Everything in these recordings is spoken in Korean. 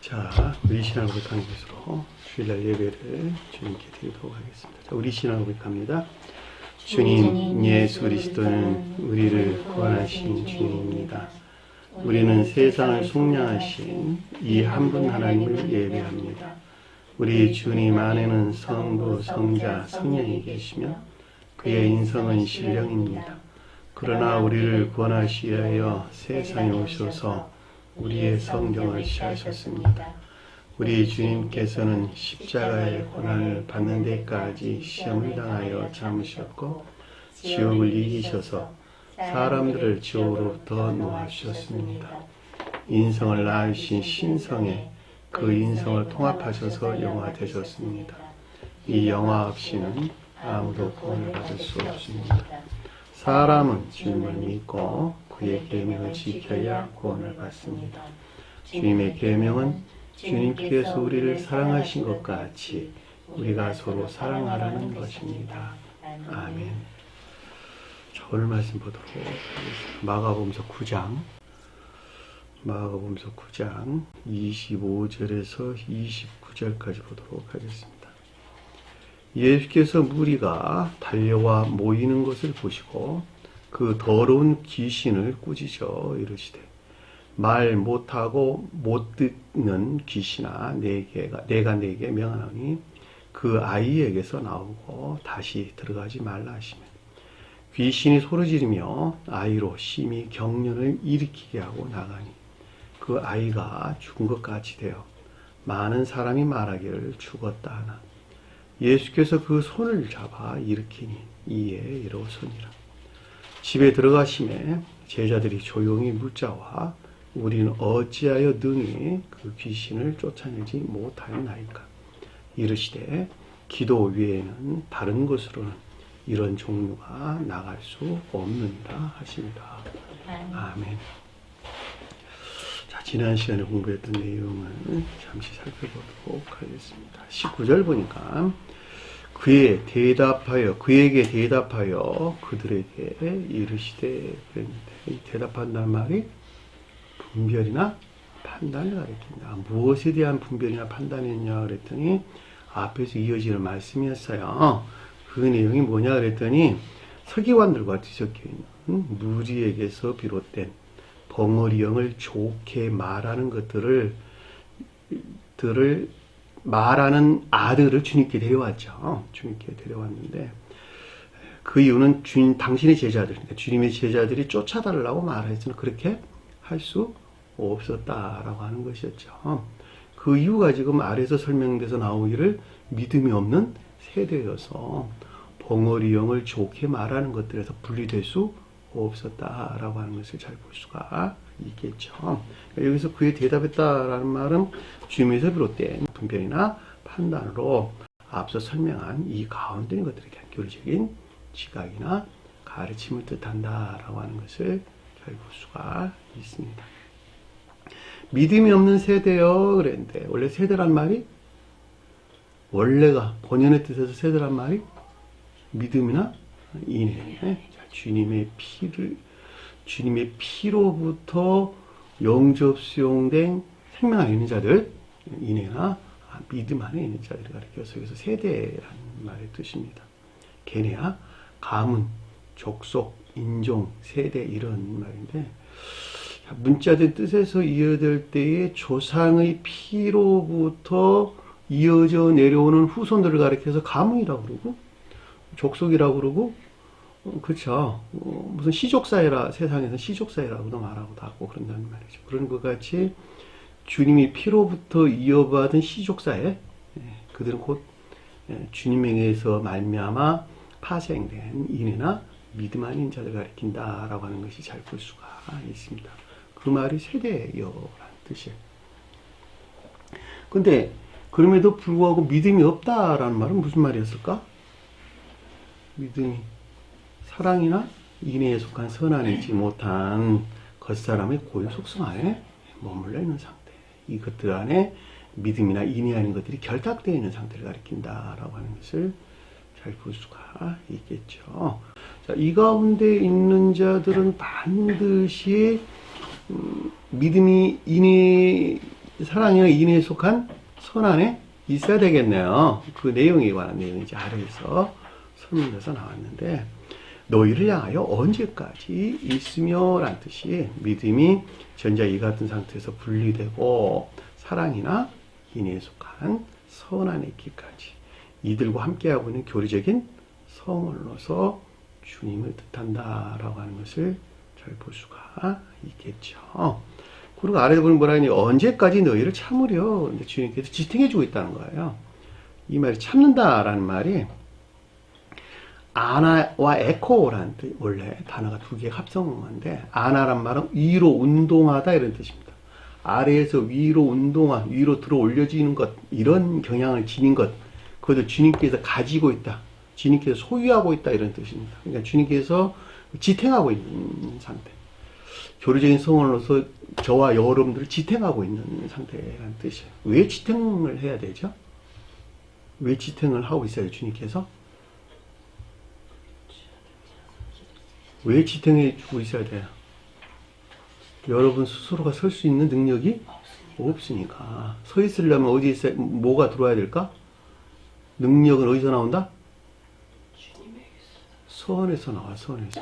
자, 우리 신앙 고백하는 것으로 주일날 예배를 주님께 드리도록 하겠습니다. 자, 우리 신앙 고백합니다. 주님, 예수 그리스도는 우리를 구원하신 주님입니다. 우리는 세상을 속량하신 이 한 분 하나님을 예배합니다. 우리 주님 안에는 성부, 성자, 성령이 계시며 그의 인성은 신령입니다. 그러나 우리를 구원하시기 위하여 세상에 오셔서 우리의 성경을 취하셨습니다. 우리 주님께서는 십자가의 고난을 받는 데까지 시험을 당하여 참으셨고 지옥을 이기셔서 사람들을 지옥으로부터 놓아주셨습니다. 인성을 낳으신 신성에 그 인성을 통합하셔서 영화 되셨습니다. 이 영화 없이는 아무도 구원을 받을 수 없습니다. 사람은 주님을 믿고 그의 계명을 지켜야 구원을 받습니다. 주님의 계명은 주님께서 우리를 사랑하신 것 같이 우리가 서로 사랑하라는 것입니다. 아멘. 자, 오늘 말씀 보도록 하겠습니다. 마가복음서 9장 25절에서 29절까지 보도록 하겠습니다. 예수께서 무리가 달려와 모이는 것을 보시고 그 더러운 귀신을 꾸짖어 이르시되 말 못하고 못 듣는 귀신아 내가 네게 명하노니 그 아이에게서 나오고 다시 들어가지 말라 하시며 귀신이 소리지르며 아이로 심히 경련을 일으키게 하고 나가니 그 아이가 죽은 것 같이 되어 많은 사람이 말하기를 죽었다 하나 예수께서 그 손을 잡아 일으키니 이에 일어서니라. 집에 들어가심에 제자들이 조용히 묻자와 우리는 어찌하여 능히 그 귀신을 쫓아내지 못하였나이까. 이르시되 기도 외에는 다른 곳으로는 이런 종류가 나갈 수 없느니라 하십니다. 아멘. 자, 지난 시간에 공부했던 내용을 잠시 살펴보도록 하겠습니다. 19절 보니까 그에게 대답하여 그들에게 이르시되 대답한다는 말이 분별이나 판단을 가리킨다. 무엇에 대한 분별이나 판단이냐 그랬더니 앞에서 이어지는 말씀이었어요. 그 내용이 뭐냐 그랬더니 서기관들과 뒤섞여 있는 무리에게서 비롯된 벙어리형을 좋게 말하는 것들을 말하는 아들을 주님께 데려왔죠. 주님께 데려왔는데 그 이유는 당신의 제자들, 그러니까 주님의 제자들이 쫓아달라고 말했으나 그렇게 할 수 없었다라고 하는 것이었죠. 그 이유가 지금 아래서 설명돼서 나오기를 믿음이 없는 세대여서 벙어리형을 좋게 말하는 것들에서 분리될 수 없었다라고 하는 것을 잘 볼 수가 있겠죠. 여기서 그에 대답했다라는 말은 주님에서 비롯된 분별이나 판단으로 앞서 설명한 이 가운데 있는 것들에 대한 교리적인 지각이나 가르침을 뜻한다라고 하는 것을 잘 볼 수가 있습니다. 믿음이 없는 세대요 그랬는데 원래 세대란 말이 원래가 본연의 뜻에서 세대란 말이 믿음이나 인애, 주님의 피로부터 영접 수용된 생명 안에 있는 자들, 인애나 믿음 안에 있는 자들을 가리켜서 여기서 세대라는 말의 뜻입니다. 개네야, 가문, 족속, 인종, 세대 이런 말인데 문자된 뜻에서 이어질 때에 조상의 피로부터 이어져 내려오는 후손들을 가리켜서 가문이라고 그러고 족속이라고 그러고 그렇죠. 무슨 시족사회라 세상에서 시족사회라고도 말하고도 하고 그런다는 말이죠. 그런 것 같이 주님이 피로부터 이어받은 시족사회 그들은 곧 주님에게서 말미암아 파생된 인애나 믿음 아닌 자를 가리킨다라고 하는 것이 잘 볼 수가 있습니다. 그 말이 세대여라는 뜻이에요. 근데 그럼에도 불구하고 믿음이 없다라는 말은 무슨 말이었을까? 믿음이 사랑이나 인애에 속한 선한이지 못한 겉사람의 고유 속성 안에 머물러 있는 상태. 이것들 안에 믿음이나 인애 하는 것들이 결탁되어 있는 상태를 가리킨다라고 하는 것을 잘 볼 수가 있겠죠. 자, 이 가운데 있는 자들은 반드시 믿음이 인애 사랑이나 인애에 속한 선 안에 있어야 되겠네요. 그 내용에 관한 내용이 이제 아래에서 설명돼서 나왔는데, 너희를 향하여 언제까지 있으며 라는 뜻이, 믿음이 전자 이 같은 상태에서 분리되고 사랑이나 인애에 속한 선 안에 있기까지 이들과 함께하고 있는 교리적인 성원으로서 주님을 뜻한다라고 하는 것을 잘 볼 수가 있겠죠. 그리고 아래에 보면 뭐라 하니, 언제까지 너희를 참으려 주님께서 지탱해주고 있다는 거예요. 이 말이 참는다라는 말이 아나와 에코라는 뜻, 원래 단어가 두 개가 합성어인데, 아나란 말은 위로 운동하다 이런 뜻입니다. 아래에서 위로 운동하, 위로 들어 올려지는 것, 이런 경향을 지닌 것, 그것을 주님께서 가지고 있다, 주님께서 소유하고 있다 이런 뜻입니다. 그러니까 주님께서 지탱하고 있는 상태, 교리적인 성원으로서 저와 여러분들을 지탱하고 있는 상태라는 뜻이에요. 왜 지탱을 해야 되죠? 왜 지탱을 하고 있어요, 주님께서? 왜 지탱해 주고 있어야 돼요? 여러분 스스로가 설 수 있는 능력이 없으니까. 서 있으려면 어디에 있어야, 뭐가 들어와야 될까? 능력은 어디서 나온다? 선에서 나와, 선에서.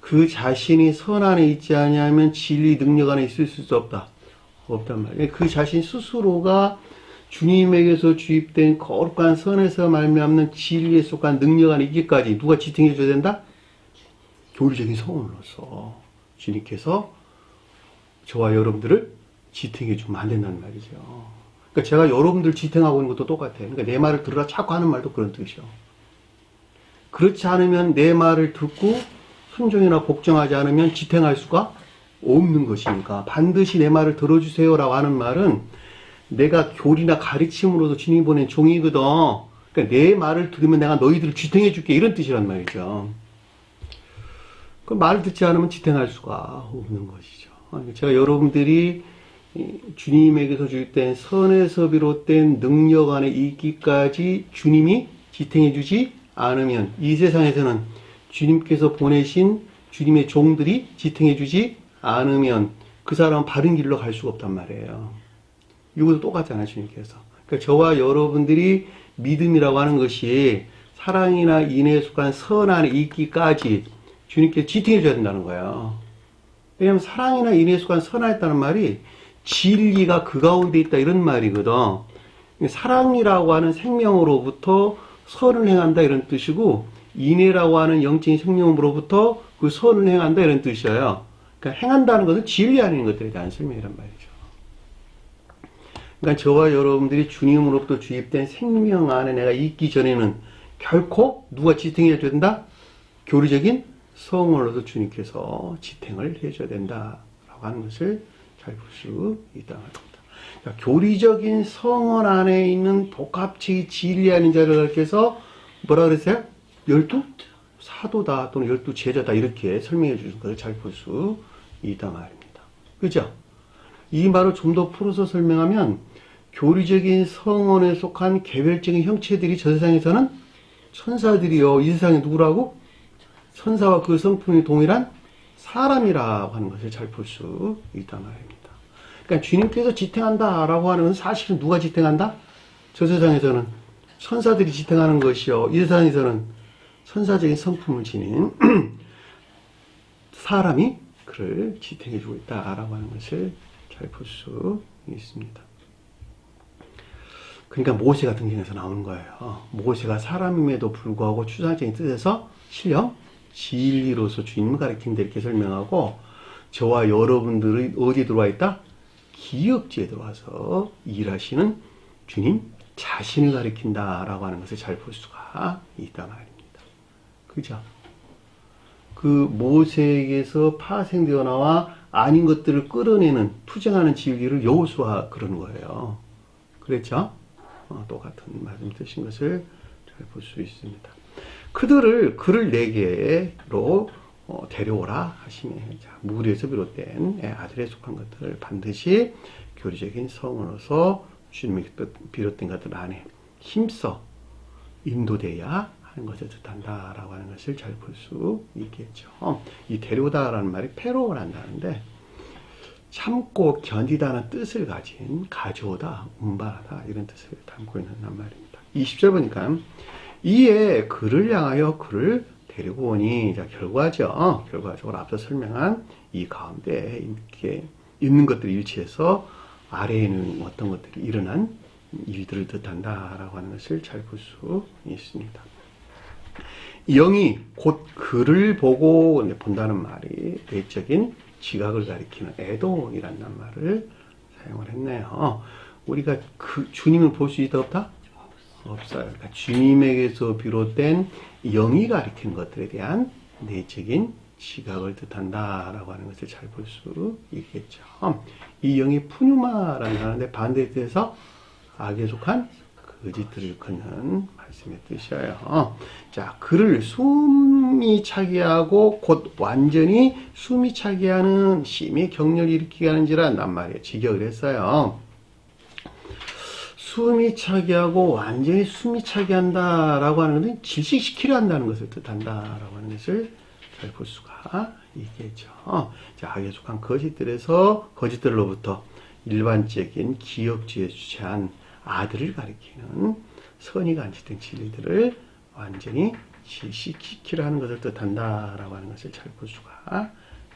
그 자신이 선 안에 있지 않으면 진리 능력 안에 있을 수 없다. 없단 말이에요. 그 자신 스스로가 주님에게서 주입된 거룩한 선에서 말미암는 진리에 속한 능력 안에 있기까지 누가 지탱해 줘야 된다? 교리적인 성원으로서 주님께서 저와 여러분들을 지탱해 주면 안 된다는 말이죠. 그러니까 제가 여러분들 지탱하고 있는 것도 똑같아요. 그러니까 내 말을 들으라 자꾸 하는 말도 그런 뜻이죠. 그렇지 않으면 내 말을 듣고 순종이나 복종하지 않으면 지탱할 수가 없는 것이니까, 반드시 내 말을 들어주세요라고 하는 말은 내가 교리나 가르침으로도 주님이 보낸 종이거든. 그러니까 내 말을 들으면 내가 너희들을 지탱해 줄게, 이런 뜻이란 말이죠. 그 말을 듣지 않으면 지탱할 수가 없는 것이죠. 제가 여러분들이 주님에게서 주입된 선에서 비롯된 능력 안에 있기까지 주님이 지탱해 주지 않으면, 이 세상에서는 주님께서 보내신 주님의 종들이 지탱해 주지 않으면 그 사람은 바른 길로 갈 수가 없단 말이에요. 이것도 똑같잖아요, 주님께서. 그러니까 저와 여러분들이 믿음이라고 하는 것이 사랑이나 인애에 속한 선 안에 있기까지 주님께서 지탱해 줘야 된다는 거예요. 왜냐하면 사랑이나 인애에 속한 선 안에 있다는 말이 진리가 그 가운데 있다, 이런 말이거든. 사랑이라고 하는 생명으로부터 선을 행한다, 이런 뜻이고, 인애라고 하는 영적인 생명으로부터 그 선을 행한다, 이런 뜻이에요. 그러니까 행한다는 것은 진리 안에 있는 것들에 대한 설명이란 말이죠. 그러니까 저와 여러분들이 주님으로부터 주입된 생명 안에 내가 있기 전에는 결코 누가 지탱해 줘야 된다? 교리적인 성원으로서 주님께서 지탱을 해줘야 된다라고 하는 것을 잘 볼 수 있다 말입니다. 그러니까 교리적인 성원 안에 있는 복합체의 진리 아닌 자를 가르쳐서 뭐라 그랬어요? 12 사도다 또는 12 제자다, 이렇게 설명해 주신 것을 잘 볼 수 있다 말입니다. 그죠? 이 말을 좀 더 풀어서 설명하면, 교리적인 성원에 속한 개별적인 형체들이 저 세상에서는 천사들이요, 이 세상에 누구라고? 천사와 그 성품이 동일한 사람이라고 하는 것을 잘 볼 수 있다 말입니다. 그러니까 주님께서 지탱한다라고 하는 건 사실은 누가 지탱한다? 저 세상에서는 천사들이 지탱하는 것이요, 이 세상에서는 천사적인 성품을 지닌 사람이 그를 지탱해주고 있다라고 하는 것을 잘 볼 수 있습니다. 그러니까 모세가 등장해서 나오는 거예요. 모세가 사람임에도 불구하고 추상적인 뜻에서 실령 진리로서 주님을 가리킨다, 이렇게 설명하고, 저와 여러분들이 어디 들어와 있다? 기역지에 들어와서 일하시는 주님 자신을 가리킨다라고 하는 것을 잘 볼 수가 있다 말입니다. 그죠? 그 모세에게서 파생되어 나와 아닌 것들을 끌어내는, 투쟁하는 진리를 여호수아가 그러는 거예요. 그랬죠? 똑같은 말씀 뜻인 것을 잘 볼 수 있습니다. 그들을 그를 내게로 데려오라 하시네. 자, 무리에서 비롯된 아들에 속한 것들을 반드시 교리적인 성으로서 주님에게 비롯된 것들 안에 힘써 인도돼야 하는 것을 뜻한다라고 하는 것을 잘 볼 수 있겠죠. 이 데려오다라는 말이 페로란다는데, 참고 견디다는 뜻을 가진 가져오다, 운반하다 이런 뜻을 담고 있는 말입니다. 20절 보니까 이에 그를 향하여 그를 데리고 오니, 자, 결과적으로 앞서 설명한 이 가운데 이렇게 있는 것들이 일치해서 아래에는 어떤 것들이 일어난 일들을 뜻한다라고 하는 것을 잘 볼 수 있습니다. 영이 곧 그를 보고 본다는 말이 외적인 지각을 가리키는 애동이라는 말을 사용을 했네요. 우리가 그 주님을 볼 수 있다 없다? 없어요. 그러니까 주님에게서 비롯된 영이 가리키는 것들에 대한 내적인 지각을 뜻한다라고 하는 것을 잘 볼 수 있겠죠. 이 영이 푸뉴마라는 하는데 반대에 대해서 악에 속한 거짓들을 일컫는 말씀의 뜻이에요. 자, 그를 숨이 차게 하고 곧 완전히 숨이 차게 하는 심히 격렬히 일으키게 하는지라 난 말이에요. 직역을 했어요. 숨이 차게 하고 완전히 숨이 차게 한다라고 하는 것은 질식시키려 한다는 것을 뜻한다라고 하는 것을 잘 볼 수가 있겠죠. 자, 악에 속한 거짓들로부터 일반적인 기억주의에 주체한 아들을 가리키는 선이 간직된 진리들을 완전히 질식시키려 하는 것을 뜻한다라고 하는 것을 잘 볼 수가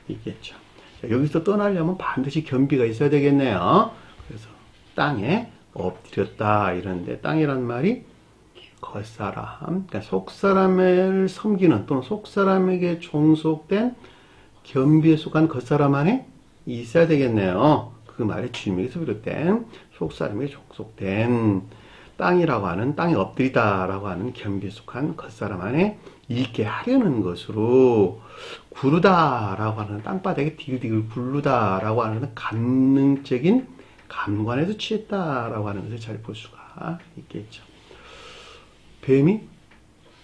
있겠죠. 자, 여기서 떠나려면 반드시 겸비가 있어야 되겠네요. 그래서 땅에 엎드렸다 이러는데 땅이란 말이 겉사람, 그러니까 속사람을 섬기는 또는 속사람에게 종속된 겸비에 속한 겉사람 안에 있어야 되겠네요. 그 말이 주님에게서 비롯된 속사람에게 종속된 땅이라고 하는, 땅에 엎드리다라고 하는 겸비에 속한 겉사람 안에 있게 하려는 것으로 구르다라고 하는, 땅바닥에 디글디글 굴르다라고 하는 감능적인 감관에서 취했다라고 하는 것을 잘 볼 수가 있겠죠. 뱀이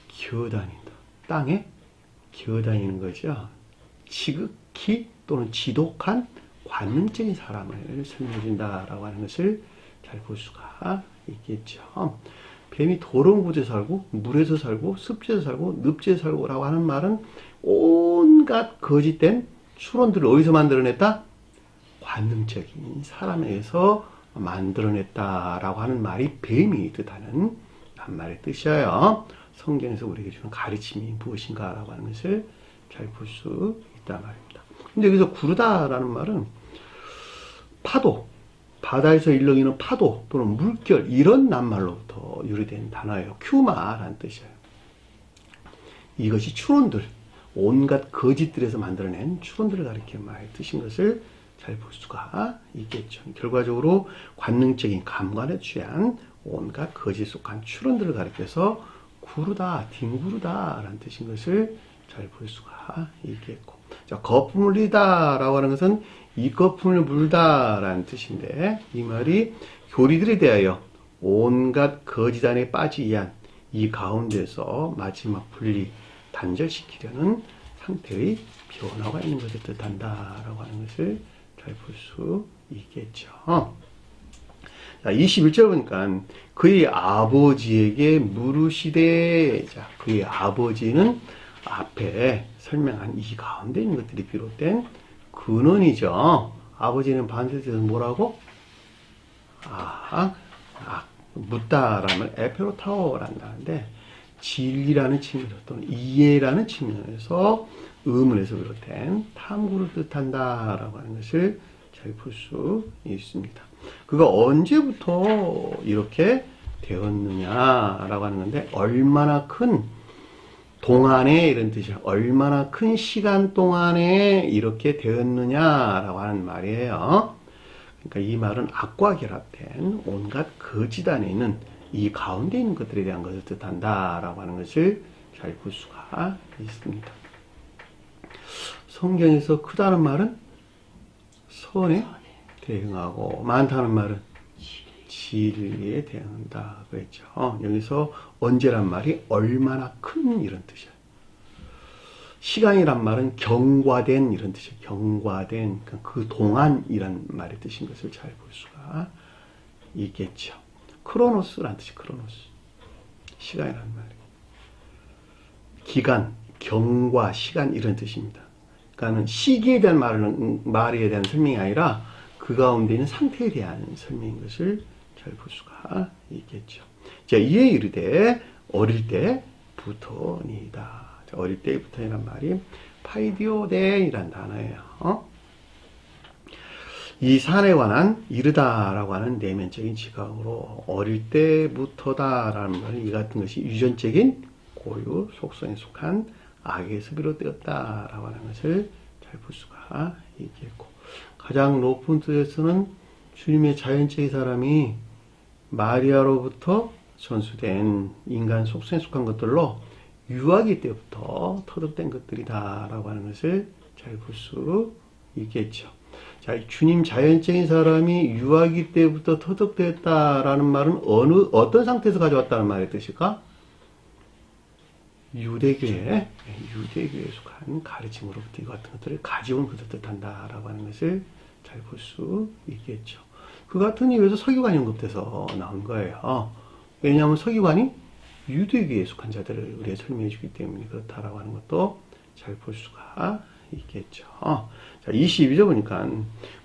기어다닌다. 땅에 기어다니는 거죠. 지극히 또는 지독한 관능적인 사람을 설명해 준다라고 하는 것을 잘 볼 수가 있겠죠. 뱀이 더러운 곳에 살고 물에서 살고 습지에서 살고 늪지에서 살고 라고 하는 말은 온갖 거짓된 추론들을 어디서 만들어냈다? 관능적인 사람에게서 만들어냈다라고 하는 말이 뱀이 뜻하는 말의 뜻이에요. 성경에서 우리에게 주는 가르침이 무엇인가라고 하는 것을 잘 볼 수 있단 말입니다. 근데 여기서 구르다라는 말은 파도, 바다에서 일렁이는 파도 또는 물결 이런 낱말로부터 유래된 단어예요. 큐마라는 뜻이에요. 이것이 추론들, 온갖 거짓들에서 만들어낸 추론들을 가리키는 말의 뜻인 것을 잘 볼 수가 있겠죠. 결과적으로 관능적인 감관에 취한 온갖 거짓 속한 추론들을 가리켜서 구르다, 뒹구르다 라는 뜻인 것을 잘 볼 수가 있겠고, 자, 거품을 흘리다 라고 하는 것은 이 거품을 물다 라는 뜻인데, 이 말이 교리들에 대하여 온갖 거짓 안에 빠지기 위한 이 가운데서 마지막 분리, 단절시키려는 상태의 변화가 있는 것을 뜻한다 라고 하는 것을 잘 볼 수 있겠죠. 자, 21절 보니까 그의 아버지에게 물으시되, 자, 그의 아버지는 앞에 설명한 이 가운데 있는 것들이 비롯된 근원이죠. 아버지는 반대에서 뭐라고? 묻다라는 에페로타오라는 하는데, 진리라는 측면에서 또는 이해라는 측면에서 의문에서 비롯된 탐구를 뜻한다라고 하는 것을 잘 볼 수 있습니다. 그가 언제부터 이렇게 되었느냐라고 하는 건데, 얼마나 큰 동안에 이런 뜻이에요. 얼마나 큰 시간 동안에 이렇게 되었느냐라고 하는 말이에요. 그러니까 이 말은 악과 결합된 온갖 거짓 안에 있는 이 가운데 있는 것들에 대한 것을 뜻한다라고 하는 것을 잘 볼 수가 있습니다. 성경에서 크다는 말은 선에 대응하고 많다는 말은 진리에 대응한다 그랬죠. 여기서 언제란 말이 얼마나 큰 이런 뜻이에요. 시간이란 말은 경과된 이런 뜻이에요. 경과된 그 동안이란 말의 뜻인 것을 잘 볼 수가 있겠죠. 크로노스란 뜻이 크로노스. 시간이란 말이. 기간, 경과, 시간 이런 뜻입니다. 그러니까는 시기에 대한 말에 대한 설명이 아니라 그 가운데 있는 상태에 대한 설명인 것을 잘 볼 수가 있겠죠. 자, 이에 이르되 어릴 때부터니이다. 어릴 때부터이란 말이 파이디오덴이란 단어예요. 이 사안에 관한 이르다라고 하는 내면적인 지각으로 어릴 때부터다라는 말은 이 같은 것이 유전적인 고유 속성에 속한 악에서 비롯되었다라고 하는 것을 잘 볼 수가 있겠고, 가장 높은 뜻에서는 주님의 자연적인 사람이 마리아로부터 전수된 인간 속성에 속한 것들로 유아기 때부터 터득된 것들이다라고 하는 것을 잘 볼 수 있겠죠. 자, 주님 자연적인 사람이 유아기 때부터 터득됐다라는 말은 어떤 상태에서 가져왔다는 말의 뜻일까? 유대교에 속한 가르침으로부터 이 같은 것들을 가져온 것을 뜻한다라고 하는 것을 잘 볼 수 있겠죠. 그 같은 이유에서 서기관이 언급돼서 나온 거예요. 왜냐하면 서기관이 유대교에 속한 자들을 우리가 설명해 주기 때문에 그렇다라고 하는 것도 잘 볼 수가 있겠죠. 자, 22절 보니까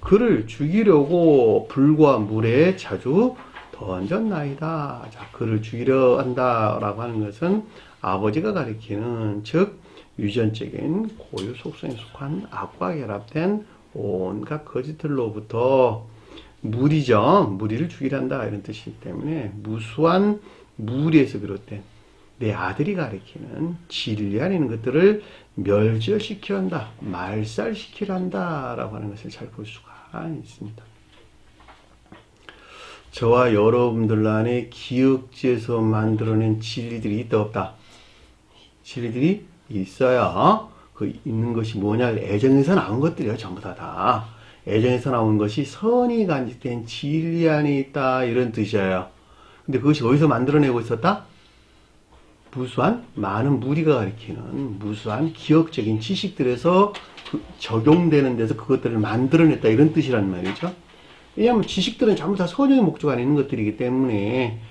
그를 죽이려고 불과 물에 자주 던졌나이다. 자, 그를 죽이려 한다라고 하는 것은 아버지가 가리키는, 즉 유전적인 고유 속성에 속한 악과 결합된 온갖 거짓들로부터 무리를 죽이려 한다 이런 뜻이기 때문에 무수한 무리에서 비롯된 내 아들이 가리키는 진리 안에 있는 것들을 멸절시키려 한다, 말살시키려 한다라고 하는 것을 잘 볼 수가 있습니다. 저와 여러분들 안에 기억지에서 만들어낸 진리들이 있다 없다? 진리들이 있어요. 그 있는 것이 뭐냐? 애정에서 나온 것들이에요. 전부 다. 애정에서 나온 것이 선이 간직된 진리 안에 있다 이런 뜻이에요. 근데 그것이 어디서 만들어내고 있었다? 무수한 많은 무리가 가리키는 무수한 기억적인 지식들에서 적용되는 데서 그것들을 만들어냈다 이런 뜻이란 말이죠. 왜냐하면 지식들은 전부 다 선의 목적 안에 있는 것들이기 때문에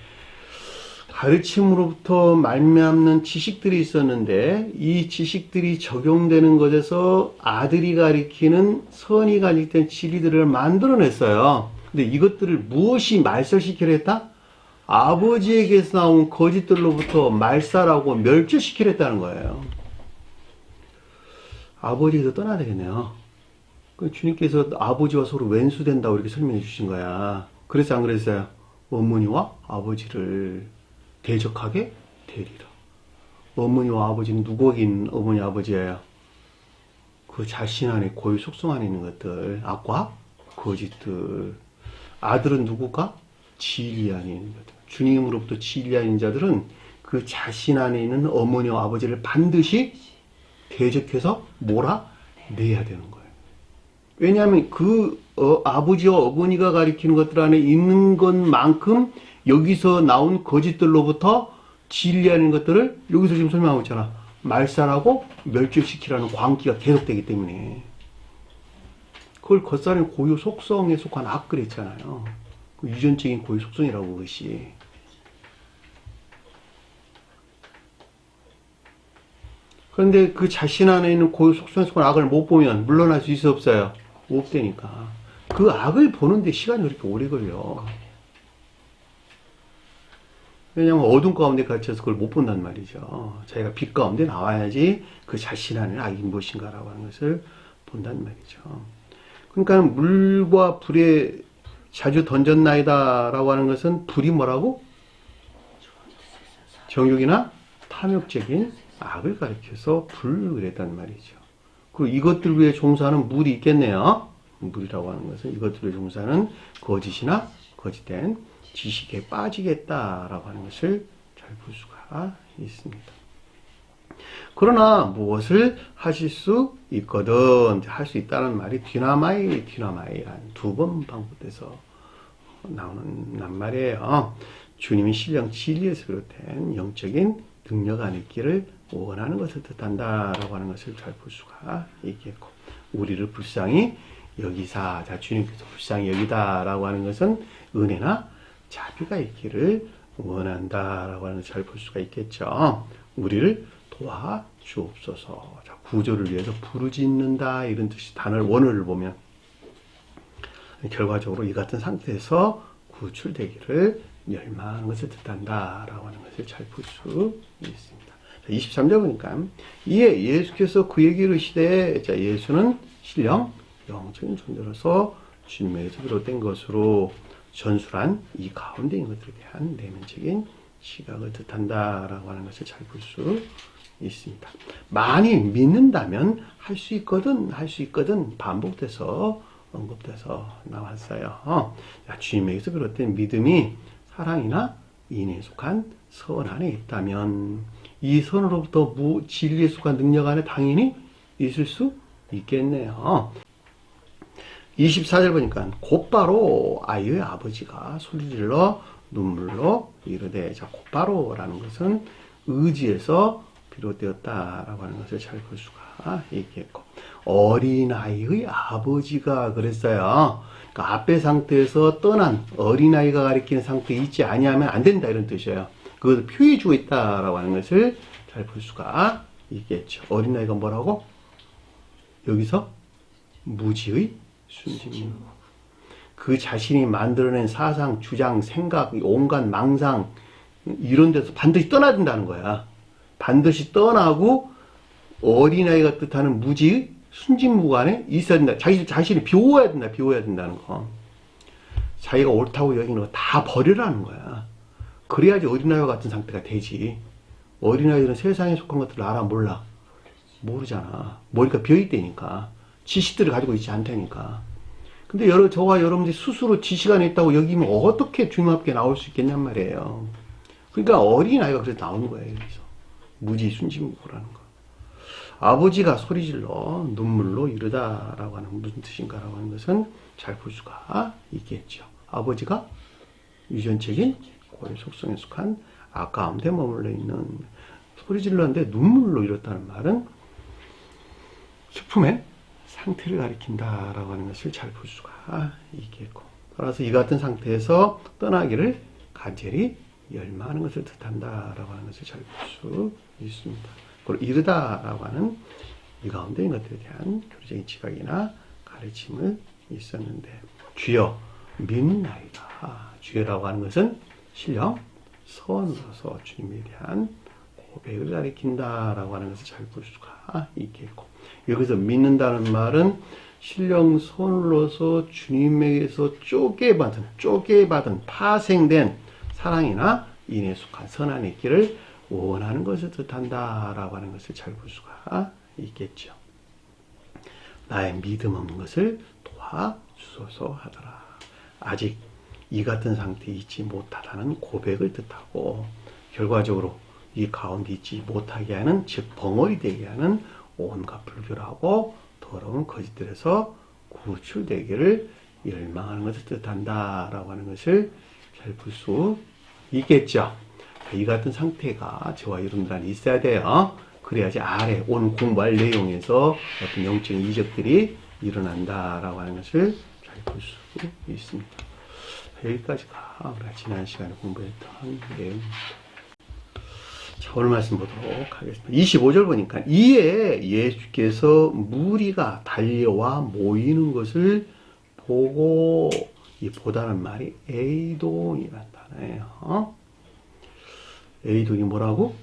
가르침으로부터 말미암는 지식들이 있었는데 이 지식들이 적용되는 것에서 아들이 가리키는 선이 가리키는 진리들을 만들어냈어요. 근데 이것들을 무엇이 말살시키려 했다? 아버지에게서 나온 거짓들로부터 말살하고 멸절시키려 했다는 거예요. 아버지에게서 떠나야 되겠네요. 주님께서 아버지와 서로 왼수된다고 이렇게 설명해 주신 거야. 그래서 안 그랬어요? 어머니와 아버지를 대적하게 되리라. 어머니와 아버지는 누구에게 있는 어머니 아버지예요? 그 자신 안에 고유 속성 안에 있는 것들, 악과 거짓들. 아들은 누구가? 진리 안에 있는 것들. 주님으로부터 진리 안에 있는 자들은 그 자신 안에 있는 어머니와 아버지를 반드시 대적해서 몰아내야 되는 거예요. 왜냐하면 그 아버지와 어머니가 가리키는 것들 안에 있는 것만큼 여기서 나온 거짓들로부터 진리 아닌 것들을 여기서 지금 설명하고 있잖아. 말살하고 멸절시키라는 광기가 계속되기 때문에 그걸 겉사는 고유 속성에 속한 악글 있잖아요. 그 유전적인 고유 속성이라고 그것이. 그런데 그 자신 안에 있는 고유 속성에 속한 악을 못 보면 물러날 수 있어 없어요? 없다니까. 그 악을 보는데 시간이 그렇게 오래 걸려. 왜냐하면 어둠 가운데 갇혀서 그걸 못 본단 말이죠. 자기가 빛 가운데 나와야지 그 자신 안에 악이 무엇인가라고 하는 것을 본단 말이죠. 그러니까 물과 불에 자주 던졌나이다 라고 하는 것은 불이 뭐라고? 정욕이나 탐욕적인 악을 가리켜서 불이랬단 말이죠. 그리고 이것들 위해 종사하는 물이 있겠네요. 물이라고 하는 것은 이것들을 종사하는 거짓이나 거짓된 지식에 빠지겠다라고 하는 것을 잘 볼 수가 있습니다. 그러나 무엇을 하실 수 있거든, 할 수 있다는 말이 디나마이란 두 번 반복돼서 나오는 낱말이에요. 주님이 신령 진리에서 비롯된 영적인 능력 안에 있기를 원하는 것을 뜻한다라고 하는 것을 잘 볼 수가 있겠고, 우리를 불쌍히 여기사, 자, 주님께서 불쌍히 여기다라고 하는 것은 은혜나 자비가 있기를 원한다라고 하는 것을 잘 볼 수가 있겠죠. 우리를 도와주옵소서. 자, 구조를 위해서 부르짖는다 이런 뜻이 단어를 원어를 보면 결과적으로 이 같은 상태에서 구출되기를 열망하는 것을 뜻한다라고 하는 것을 잘 볼 수 있습니다. 23절 보니까 이에 예수께서 그에게 이르시되 자, 예수는 신령 영적인 존재로서 주님에게서 비롯된 것으로 전술한 이 가운데 있는 것들에 대한 내면적인 시각을 뜻한다라고 하는 것을 잘 볼 수 있습니다. 많이 믿는다면 할 수 있거든 반복돼서 언급돼서 나왔어요. 주님에게서 비롯된 믿음이 사랑이나 인에 속한 선 안에 있다면 이 선으로부터 진리에 속한 능력 안에 당연히 있을 수 있겠네요. 24절 보니까 곧바로 아이의 아버지가 소리질러 눈물로 이르되 자 곧바로라는 것은 의지에서 비롯되었다라고 하는 것을 잘 볼 수가 있겠고 어린아이의 아버지가 그랬어요. 그러니까 앞의 상태에서 떠난 어린아이가 가리키는 상태에 있지 아니하면 안 된다 이런 뜻이에요. 그것을 표해주고 있다라고 하는 것을 잘 볼 수가 있겠죠. 어린아이가 뭐라고? 여기서 무지의 순진무. 그 자신이 만들어낸 사상, 주장, 생각, 온갖 망상 이런 데서 반드시 떠나야 된다는 거야. 반드시 떠나고 어린아이가 뜻하는 무지의 순진무가 안에 있어야 된다. 자신이 비워야 된다는 거. 자기가 옳다고 여기는 거 다 버리라는 거야. 그래야지 어린아이와 같은 상태가 되지. 어린아이들은 세상에 속한 것들을 알아 몰라? 모르잖아. 머리가 비어있다니까. 지식들을 가지고 있지 않다니까. 근데 저와 여러분들이 스스로 지식 안에 있다고 여기면 어떻게 주님 앞에 나올 수 있겠냔 말이에요. 그러니까 어린아이가 그래서 나오는 거예요. 여기서. 무지 순진무라는 거. 아버지가 소리질러 눈물로 이르다라고 하는 무슨 뜻인가라고 하는 것은 잘 볼 수가 있겠죠. 아버지가 유전적인 고의 속성에 속한 아까운데 머물러 있는 소리질러인데 눈물로 이렇다는 말은 슬픔의 상태를 가리킨다라고 하는 것을 잘 볼 수가 있겠고 따라서 이 같은 상태에서 떠나기를 간절히 열망하는 것을 뜻한다라고 하는 것을 잘 볼 수 있습니다. 그리고 이르다라고 하는 이 가운데 있는 것들에 대한 교리적인 지각이나 가르침을 있었는데 주여 믿나이다. 주여라고 하는 것은 신령 서원으로서 주님에 대한 고백을 가리킨다라고 하는 것을 잘 볼 수가 있겠고 여기서 믿는다는 말은 신령 서원으로서 주님에게서 쪼개받은 파생된 사랑이나 인에 속한 선한 있기를 원하는 것을 뜻한다라고 하는 것을 잘 볼 수가 있겠죠. 나의 믿음 없는 것을 도와주소서 하더라. 아직 이 같은 상태에 있지 못하다는 고백을 뜻하고 결과적으로 이 가운데 있지 못하게 하는 즉 벙어리 되게 하는 온갖 불결하고 더러운 거짓들에서 구출되기를 열망하는 것을 뜻한다라고 하는 것을 잘 볼 수 있겠죠. 이 같은 상태가 저와 여러분들 안에 있어야 돼요. 그래야지 아래 오늘 공부할 내용에서 어떤 영적인 이적들이 일어난다라고 하는 것을 잘 볼 수 있습니다. 여기까지가 우리가 지난 시간에 공부했던 내용입니다. 자, 오늘 말씀 보도록 하겠습니다. 25절 보니까 이에 예수께서 무리가 달려와 모이는 것을 보고 이 보다는 말이 에이돈이라는 단어예요. 에이돈이 뭐라고?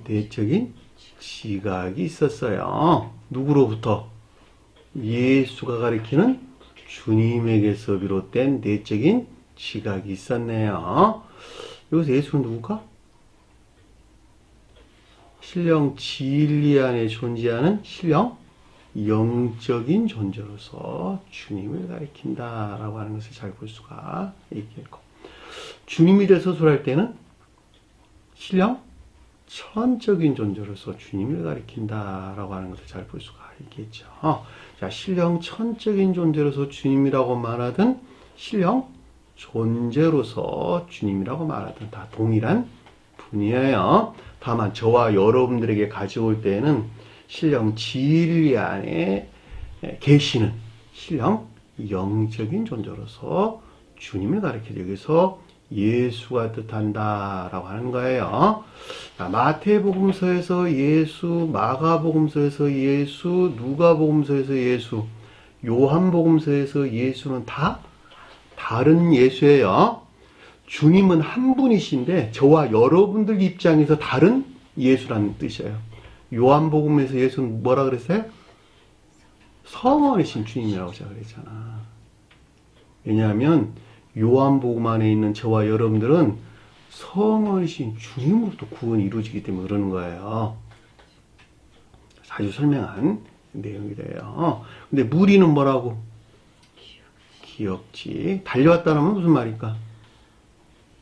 내적인 지각이 있었어요. 누구로부터? 예수가 가리키는 주님에게서 비롯된 내적인 지각이 있었네요. 여기서 예수는 누굴까? 신령 진리 안에 존재하는 신령 영적인 존재로서 주님을 가리킨다라고 하는 것을 잘 볼 수가 있겠고 주님이 대해 서술할 때는 신령 천적인 존재로서 주님을 가리킨다라고 하는 것을 잘 볼 수가 있겠죠. 자, 신령 천적인 존재로서 주님이라고 말하든 신령 존재로서 주님이라고 말하든 다 동일한 분이에요. 다만 저와 여러분들에게 가져올 때는 신령 진리 안에 계시는 신령 영적인 존재로서 주님을 가리켜서 여기서 예수가 뜻한다라고 하는 거예요. 마태복음서에서 예수, 마가복음서에서 예수, 누가복음서에서 예수, 요한복음서에서 예수는 다 다른 예수예요. 주님은 한 분이신데 저와 여러분들 입장에서 다른 예수라는 뜻이에요. 요한복음에서 예수는 뭐라 그랬어요? 성원이신 주님이라고 제가 그랬잖아. 왜냐하면 요한복음 안에 있는 저와 여러분들은 성원이신 주님으로부터 구원이 이루어지기 때문에 그러는 거예요. 자주 설명한 내용이래요. 근데 무리는 뭐라고? 기억지. 달려왔다는 건 무슨 말일까?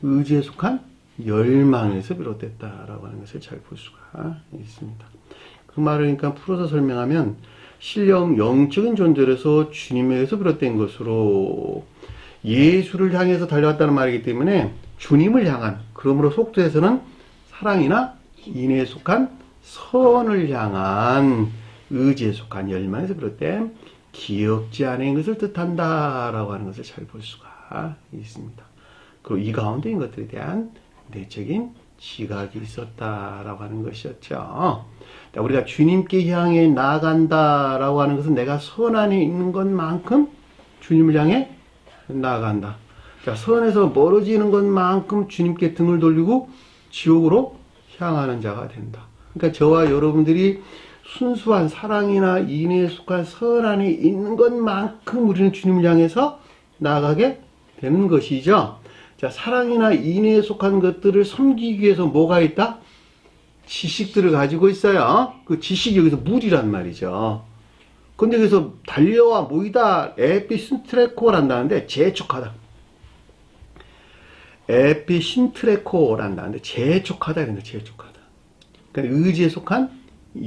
의지에 속한 열망에서 비롯됐다라고 하는 것을 잘 볼 수가 있습니다. 그 말을 그러니까 풀어서 설명하면 신령 영적인 존재로서 주님에게서 비롯된 것으로 예수를 향해서 달려왔다는 말이기 때문에 주님을 향한, 그러므로 속도에서는 사랑이나 인애에 속한 선을 향한 의지에 속한 열망에서 비롯된 기억지 않은 것을 뜻한다라고 하는 것을 잘 볼 수가 있습니다. 그리고 이 가운데인 것들에 대한 내적인 지각이 있었다라고 하는 것이었죠. 우리가 주님께 향해 나아간다라고 하는 것은 내가 선 안에 있는 것만큼 주님을 향해 나아간다. 자, 선에서 멀어지는 것만큼 주님께 등을 돌리고 지옥으로 향하는 자가 된다. 그러니까 저와 여러분들이 순수한 사랑이나 인애에 속한 선 안에 있는 것만큼 우리는 주님을 향해서 나아가게 되는 것이죠. 자, 사랑이나 인애에 속한 것들을 섬기기 위해서 뭐가 있다? 지식들을 가지고 있어요. 그 지식이 여기서 물이란 말이죠. 근데 여기서 달려와 모이다 에피신트레코란다는데 재촉하다. 에피신트레코란다는데 재촉하다 이런 거 재촉하다. 그러니까 의지에 속한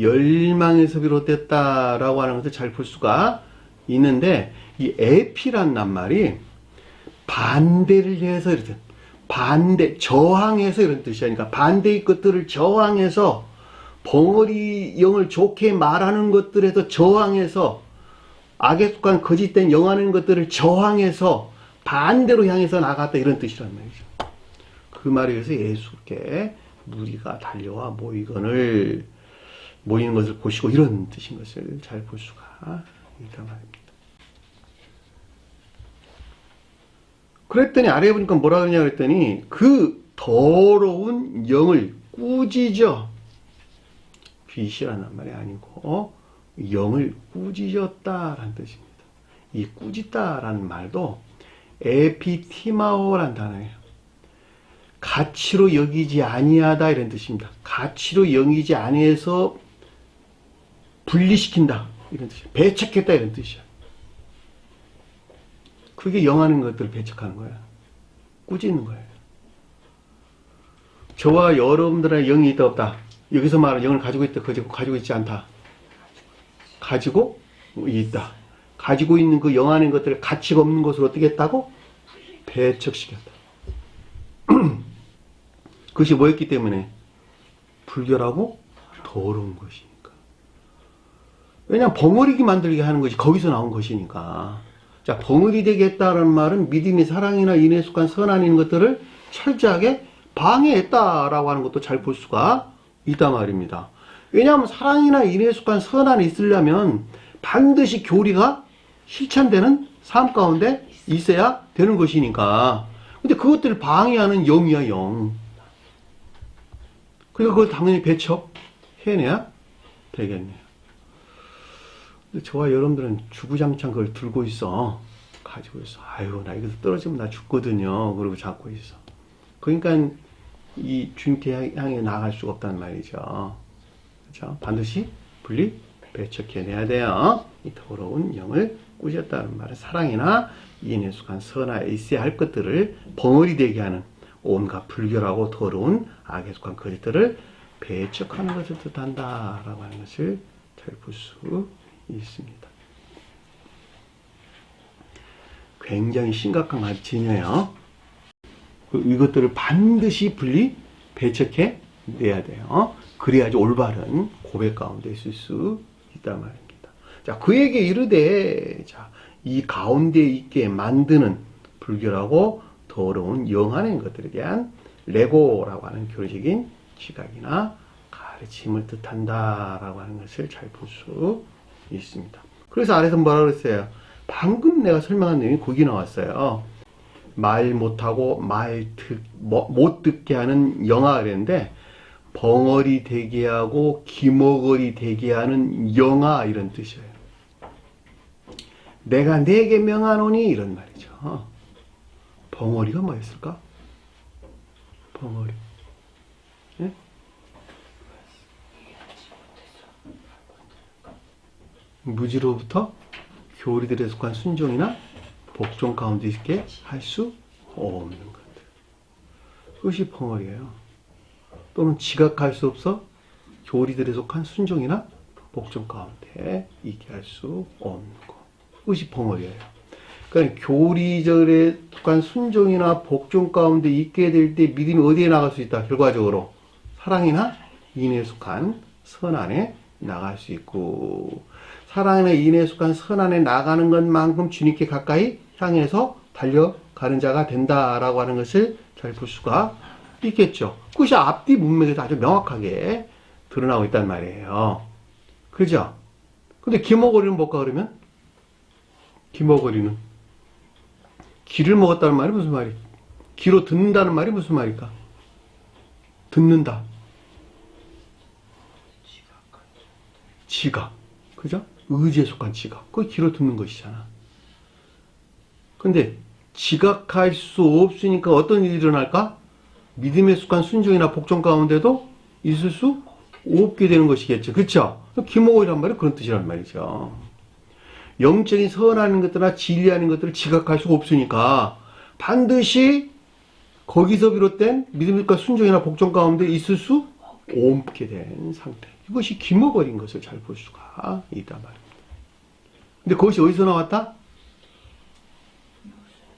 열망에서 비롯됐다라고 하는 것을 잘 볼 수가 있는데 이 에피란 낱말이 반대를 해서 이렇게 반대, 저항해서 이런 뜻이야. 그러니까 반대의 것들을 저항해서 벙어리 영을 좋게 말하는 것들에서 저항해서 악에 속한 거짓된 영하는 것들을 저항해서 반대로 향해서 나갔다 이런 뜻이란 말이죠. 그 말에 의해서 예수께 무리가 달려와 모이는 것을 보시고 이런 뜻인 것을 잘 볼 수가 있단 말입니다. 그랬더니 아래에 보니까 뭐라 그러냐 그랬더니 그 더러운 영을 꾸짖어. 빛이라는 말이 아니고 영을 꾸짖었다라는 뜻입니다. 이 꾸짖다라는 말도 에피티마오라는 단어예요. 가치로 여기지 아니하다 이런 뜻입니다. 가치로 여기지 아니해서 분리시킨다 이런 뜻이에요. 배척했다 이런 뜻이야. 그게 영하는 것들을 배척하는 거야. 꾸짖는 거예요. 저와 여러분들의 영이 있다 없다. 여기서 말하는 영을 가지고 있다, 가지고 있지 않다. 가지고 있다. 가지고 있는 그 영하는 것들을 가치가 없는 것으로 어떻게 했다고? 배척시켰다. 그것이 뭐였기 때문에? 불결하고 더러운 것이니까. 왜냐하면 벙어리게 만들게 하는 것이 거기서 나온 것이니까. 자, 벙어리 되게 했다라는 말은 믿음이 사랑이나 인애에 속한 선한 있는 것들을 철저하게 방해했다라고 하는 것도 잘 볼 수가 있단 말입니다. 왜냐하면 사랑이나 인애에 속한 선한이 있으려면 반드시 교리가 실천되는 삶 가운데 있어야 되는 것이니까. 근데 그것들을 방해하는 영이야, 영. 그러니까 그걸 당연히 배척해내야 되겠네요. 근데 저와 여러분들은 주구장창 그걸 들고 있어. 가지고 있어. 아유, 나 이거 떨어지면 나 죽거든요. 그러고 잡고 있어. 그러니까 이 주님께 향해 나아갈 수가 없다는 말이죠. 그렇죠? 반드시 분리 배척해내야 돼요. 이 더러운 영을 꾸짖었다는 말은 사랑이나 인애에 속한 선하에 있어야 할 것들을 벙어리 되게 하는 온갖 불결하고 더러운 악에 속한 것들을 배척하는 것을 뜻한다라고 하는 것을 잘 볼 수 있습니다. 굉장히 심각한 말씀이에요. 이것들을 반드시 분리 배척해 내야 돼요. 그래야지 올바른 고백 가운데 있을 수 있단 말입니다. 자, 그에게 이르되, 자, 이 가운데 있게 만드는 불결하고 더러운 영안인 것들에 대한 레고라고 하는 교리적인 지각이나 가르침을 뜻한다라고 하는 것을 잘 볼 수 있습니다. 그래서 아래서 뭐라 그랬어요? 방금 내가 설명한 내용이 거기 나왔어요. 말 못하고 못 듣게 하는 영아 그랬는데 벙어리 되게 하고 기머거리 되게 하는 영아 이런 뜻이에요. 내가 네게 명하노니 이런 말이죠. 벙어리가 뭐였을까? 벙어리. 예? 무지로부터 교리들에 속한 순종이나 복종 가운데 있게 할 수 없는 것들. 그것이 벙어리예요. 또는 지각할 수 없어 교리들에 속한 순종이나 복종 가운데 있게 할 수 없는 것. 그것이 벙어리예요. 그러니까 교리들에 속한 순종이나 복종 가운데 있게 될 때 믿음이 어디에 나갈 수 있다? 결과적으로 사랑이나 인애에 속한 선안에 나갈 수 있고, 사랑이나 인애에 속한 선안에 나가는 것만큼 주님께 가까이 향해서 달려가는 자가 된다라고 하는 것을 잘 볼 수가 있겠죠. 그것이 앞뒤 문맥에서 아주 명확하게 드러나고 있단 말이에요. 그죠? 근데 기머거리는 뭘까 그러면? 기머거리는 기를 먹었다는 말이 무슨 말이? 기로 듣는다는 말이 무슨 말일까? 듣는다. 지각. 그죠? 의지에 속한 지각. 그게 기로 듣는 것이잖아. 근데 지각할 수 없으니까 어떤 일이 일어날까? 믿음에 속한 순종이나 복종 가운데도 있을 수 없게 되는 것이겠죠. 그렇죠? 기목이란 말이 그런 뜻이란 말이죠. 영적인 선하는 것들이나 진리하는 것들을 지각할 수가 없으니까 반드시 거기서 비롯된 믿음과 순종이나 복종 가운데 있을 수 없게 된 상태. 이것이 기목어린 것을 잘 볼 수가 있단 말입니다. 근데 그것이 어디서 나왔다?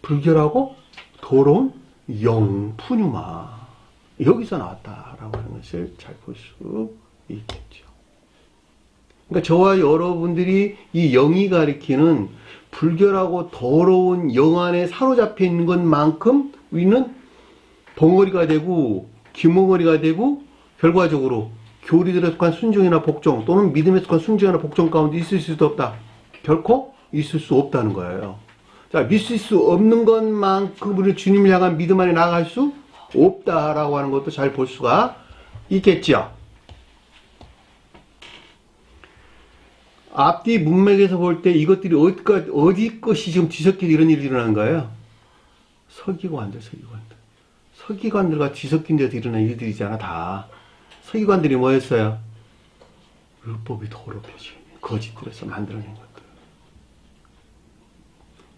불결하고 더러운 영푸뉴마. 여기서 나왔다라고 하는 것을 잘 볼 수 있겠죠. 그러니까 저와 여러분들이 이 영이 가리키는 불결하고 더러운 영 안에 사로잡혀 있는 것만큼 우리는 벙어리가 되고 기멍어리가 되고 결과적으로 교리들에 속한 순종이나 복종 또는 믿음에 속한 순종이나 복종 가운데 있을 수도 없다. 결코 있을 수 없다는 거예요. 자, 믿을 수 없는 것만큼 우리 주님을 향한 믿음 안에 나아갈 수 없다라고 하는 것도 잘 볼 수가 있겠죠. 앞뒤 문맥에서 볼 때 이것들이 어디 것이 지금 뒤섞여 이런 일이 일어나는 거예요? 서기관들. 서기관들과 뒤섞인 데서 일어난 일들이잖아, 다. 서기관들이 뭐였어요? 율법이 더럽혀진 거짓들에서 만들어낸 것들.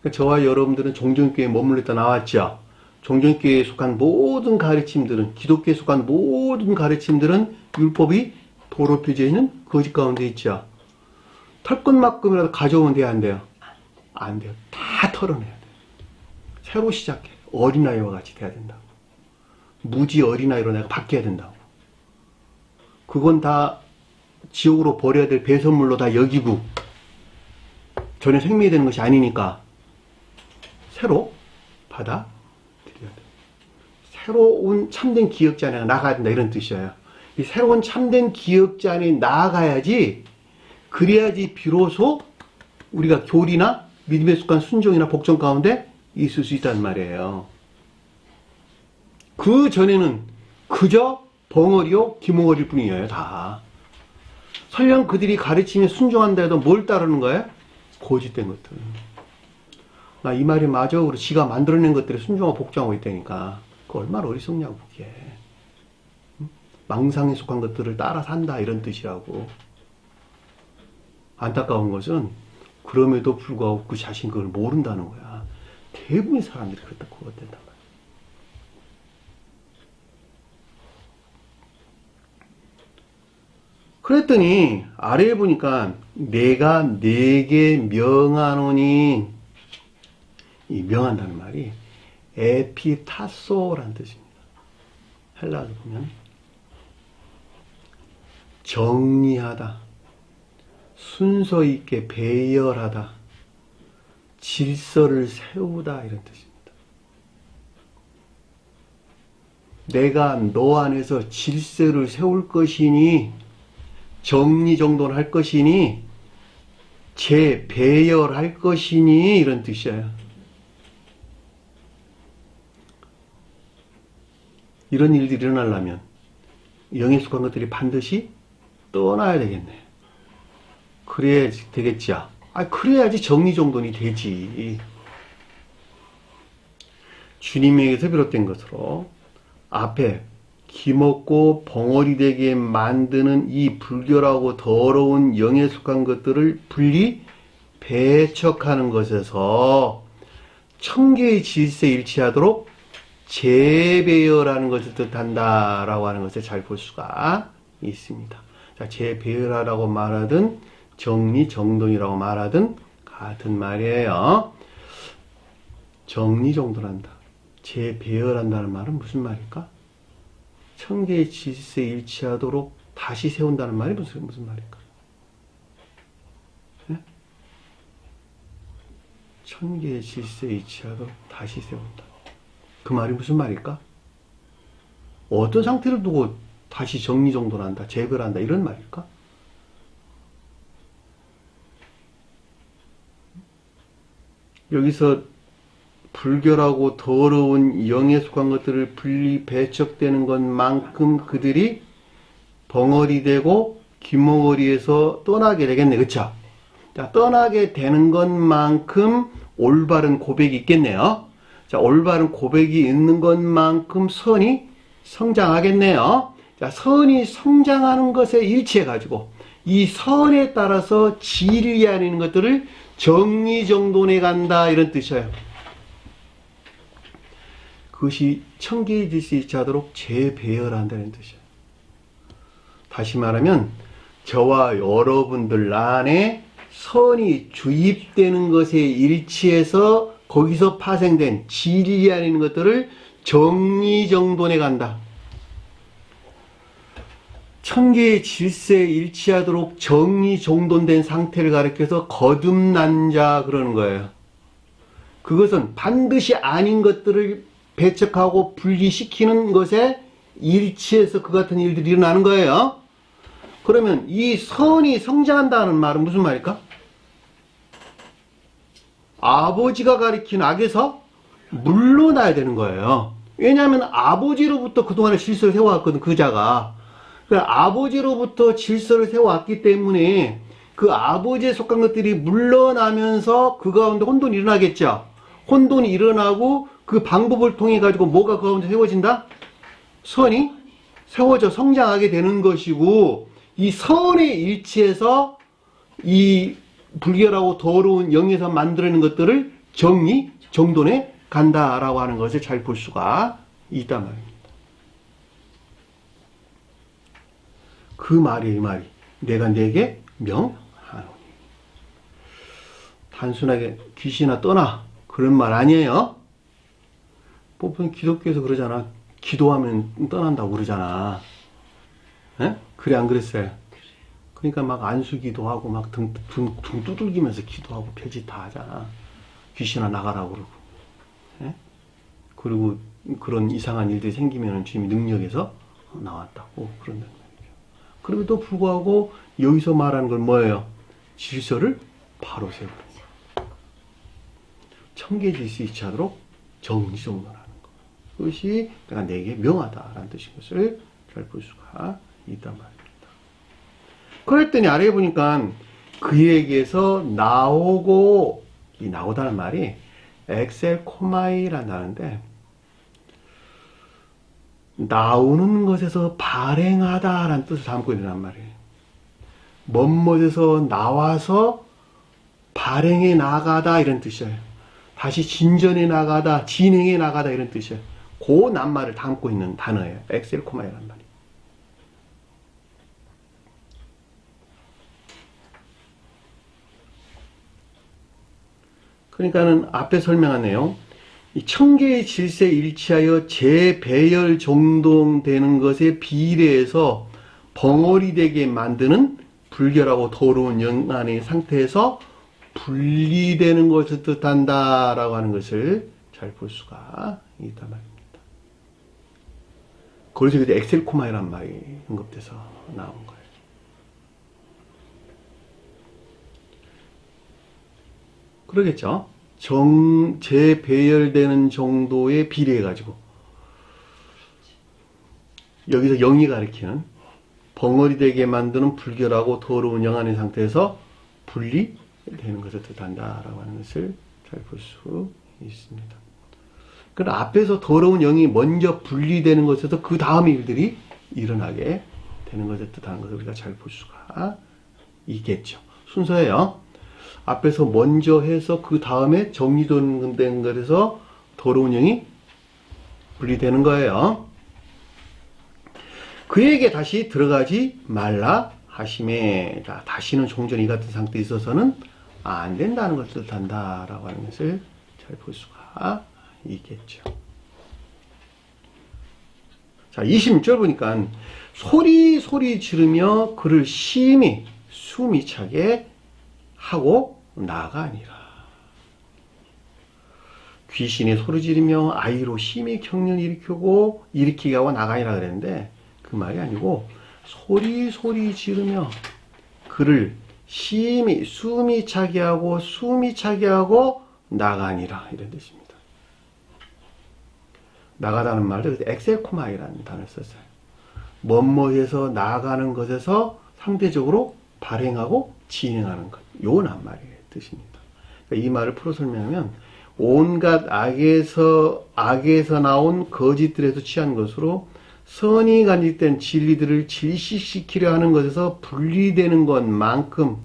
그러니까 저와 여러분들은 종전교회에 머물렀다 나왔죠. 종전교회에 속한 모든 가르침들은, 기독교에 속한 모든 가르침들은 율법이 더럽혀져 있는 거짓 가운데 있죠. 털끝만큼이라도 가져오면 돼요, 안 돼요? 안 돼요. 다 털어내야 돼요. 새로 시작해. 어린아이와 같이 돼야 된다고. 무지 어린아이로 내가 바뀌어야 된다고. 그건 다 지옥으로 버려야 될 배선물로 다 여기고 전혀 생명이 되는 것이 아니니까 새로 받아들여야 돼요. 새로운 참된 기억자 안에 나가야 된다 이런 뜻이에요. 이 새로운 참된 기억자 안에 나아가야지, 그래야지 비로소 우리가 교리나 믿음에 속한 순종이나 복종 가운데 있을 수 있다는 말이에요. 그 전에는 그저 벙어리요 기몽어리일 뿐이에요. 다. 설령 그들이 가르침에 순종한다 해도 뭘 따르는 거예요? 거짓된 것들. 나 이 말이 맞아. 그리고 지가 만들어낸 것들에 순종하고 복종하고 있다니까. 그 얼마나 어리석냐고 그게. 망상에 속한 것들을 따라 산다 이런 뜻이라고. 안타까운 것은 그럼에도 불구하고 그 자신 그걸 모른다는 거야. 대부분의 사람들이 그렇다 그거 된단 말이야. 그랬더니 아래에 보니까 내가 네게 명하노니, 이 명한다는 말이 에피타소라는 뜻입니다. 헬라어로 보면 정리하다, 순서 있게 배열하다, 질서를 세우다 이런 뜻입니다. 내가 너 안에서 질서를 세울 것이니 정리정돈할 것이니 재배열할 것이니 이런 뜻이에요. 이런 일들이 일어나려면 영에 속한 것들이 반드시 떠나야 되겠네. 그래야 되겠지야. 그래야지 정리정돈이 되지. 주님에게서 비롯된 것으로 앞에 기먹고 벙어리 되게 만드는 이 불결하고 더러운 영에 속한 것들을 분리 배척하는 것에서 청계의 질서에 일치하도록 재배열하는 것을 뜻한다라고 하는 것을 잘 볼 수가 있습니다. 자, 재배열하라고 말하든 정리정돈이라고 말하든 같은 말이에요. 정리정돈한다. 재배열한다는 말은 무슨 말일까? 청계의 질서에 일치하도록 다시 세운다는 말이 무슨 말일까? 네? 청계의 질서에 일치하도록 다시 세운다. 그 말이 무슨 말일까? 어떤 상태를 두고 다시 정리정돈한다, 재배한다 이런 말일까? 여기서 불결하고 더러운 영에 속한 것들을 분리 배척되는 것만큼 그들이 벙어리 되고 기멍어리에서 떠나게 되겠네. 그쵸? 자, 떠나게 되는 것만큼 올바른 고백이 있겠네요. 자, 올바른 고백이 있는 것만큼 선이 성장하겠네요. 자, 선이 성장하는 것에 일치해가지고 이 선에 따라서 진리하는 것들을 정리정돈해 간다 이런 뜻이에요. 그것이 청계의 질서에 일치하도록 재배열한다는 뜻이에요. 다시 말하면 저와 여러분들 안에 선이 주입되는 것에 일치해서 거기서 파생된 진리하는 것들을 정리정돈해 간다. 청계의 질서에 일치하도록 정리정돈된 상태를 가리켜서 거듭난 자 그러는 거예요. 그것은 반드시 아닌 것들을 배척하고 분리시키는 것에 일치해서 그 같은 일들이 일어나는 거예요. 그러면 이 선이 성장한다는 말은 무슨 말일까? 아버지가 가리킨 악에서 물러나야 되는 거예요. 왜냐하면 아버지로부터 그동안에 질서를 세워왔거든, 그 자가. 그러니까 아버지로부터 질서를 세워왔기 때문에 그 아버지에 속한 것들이 물러나면서 그 가운데 혼돈이 일어나겠죠. 혼돈이 일어나고 그 방법을 통해 가지고 뭐가 그 가운데 세워진다? 선이 세워져 성장하게 되는 것이고, 이 선에 일치해서 이 불결하고 더러운 영에서 만들어낸 것들을 정리정돈해 간다라고 하는 것을 잘 볼 수가 있단 말입니다. 그 말이 이 말이 내가 내게 명하노니. 단순하게 귀신아 떠나 그런 말 아니에요. 보통 기독교에서 그러잖아. 기도하면 떠난다고 그러잖아. 에? 그래 안 그랬어요? 그러니까 막 안수기도 하고 막 등 두들기면서 기도하고 별짓 다 하잖아. 귀신아 나가라고 그러고. 에? 그리고 그런 이상한 일들이 생기면 주님이 능력에서 나왔다고 그런다는 말이죠. 그럼에도 불구하고 여기서 말하는 건 뭐예요? 질서를 바로 세우는 거. 청계 질서에 일치하도록 정리정돈하는 거. 그것이 내가 내게 명하다라는 뜻인 것을 잘 볼 수가 있단 말입니다. 그랬더니 아래에 보니까 그에게서 나오고, 이 나오다는 말이 엑셀코마이라는 단어인데, 나오는 것에서 발행하다라는 뜻을 담고 있는 말이에요. 멋에서 나와서 발행해 나가다 이런 뜻이에요. 다시 진전해 나가다, 진행해 나가다 이런 뜻이에요. 그 낱말을 담고 있는 단어예요. 엑셀코마이라는 말이. 그러니까는 앞에 설명한 내용, 이 청계의 질서에 일치하여 재배열 정돈되는 것에 비례해서 벙어리 되게 만드는 불결하고 더러운 영안의 상태에서 분리되는 것을 뜻한다라고 하는 것을 잘 볼 수가 있단 말입니다. 그래서 그때 엑셀코마이란 말이 언급돼서 나온 거예요. 그러겠죠. 재배열되는 정도에 비례해가지고 여기서 영이 가리키는 벙어리 되게 만드는 불결하고 더러운 영 안의 상태에서 분리되는 것을 뜻한다라고 하는 것을 잘 볼 수 있습니다. 그러나 앞에서 더러운 영이 먼저 분리되는 것에서 그 다음 일들이 일어나게 되는 것을 뜻하는 것을 우리가 잘 볼 수가 있겠죠. 순서예요. 앞에서 먼저 해서 그 다음에 정리된 것에서 더러운 영이 분리되는 거예요. 그에게 다시 들어가지 말라 하심에, 다시는 종전 이 같은 상태에 있어서는 안 된다는 것을 뜻한다라고 하는 것을 잘 볼 수가 있겠죠. 자, 26절 보니까 소리 지르며 그를 심히 숨이 차게 하고 나가니라. 귀신이 소리 지르며 아이로 심히 경련을 일으키게 하고 나가니라 그랬는데 그 말이 아니고 소리 지르며 그를 심히 숨이 차게 하고 나가니라 이런 뜻입니다. 나가다는 말도 엑셀코마이라는 단어를 썼어요. 뭐뭐해서 나아가는 것에서 상대적으로 발행하고 진행하는 것. 요 낱말의 뜻입니다. 그러니까 이 말을 풀어 설명하면 온갖 악에서 나온 거짓들에서 취한 것으로 선이 간직된 진리들을 질식시키려 하는 것에서 분리되는 것만큼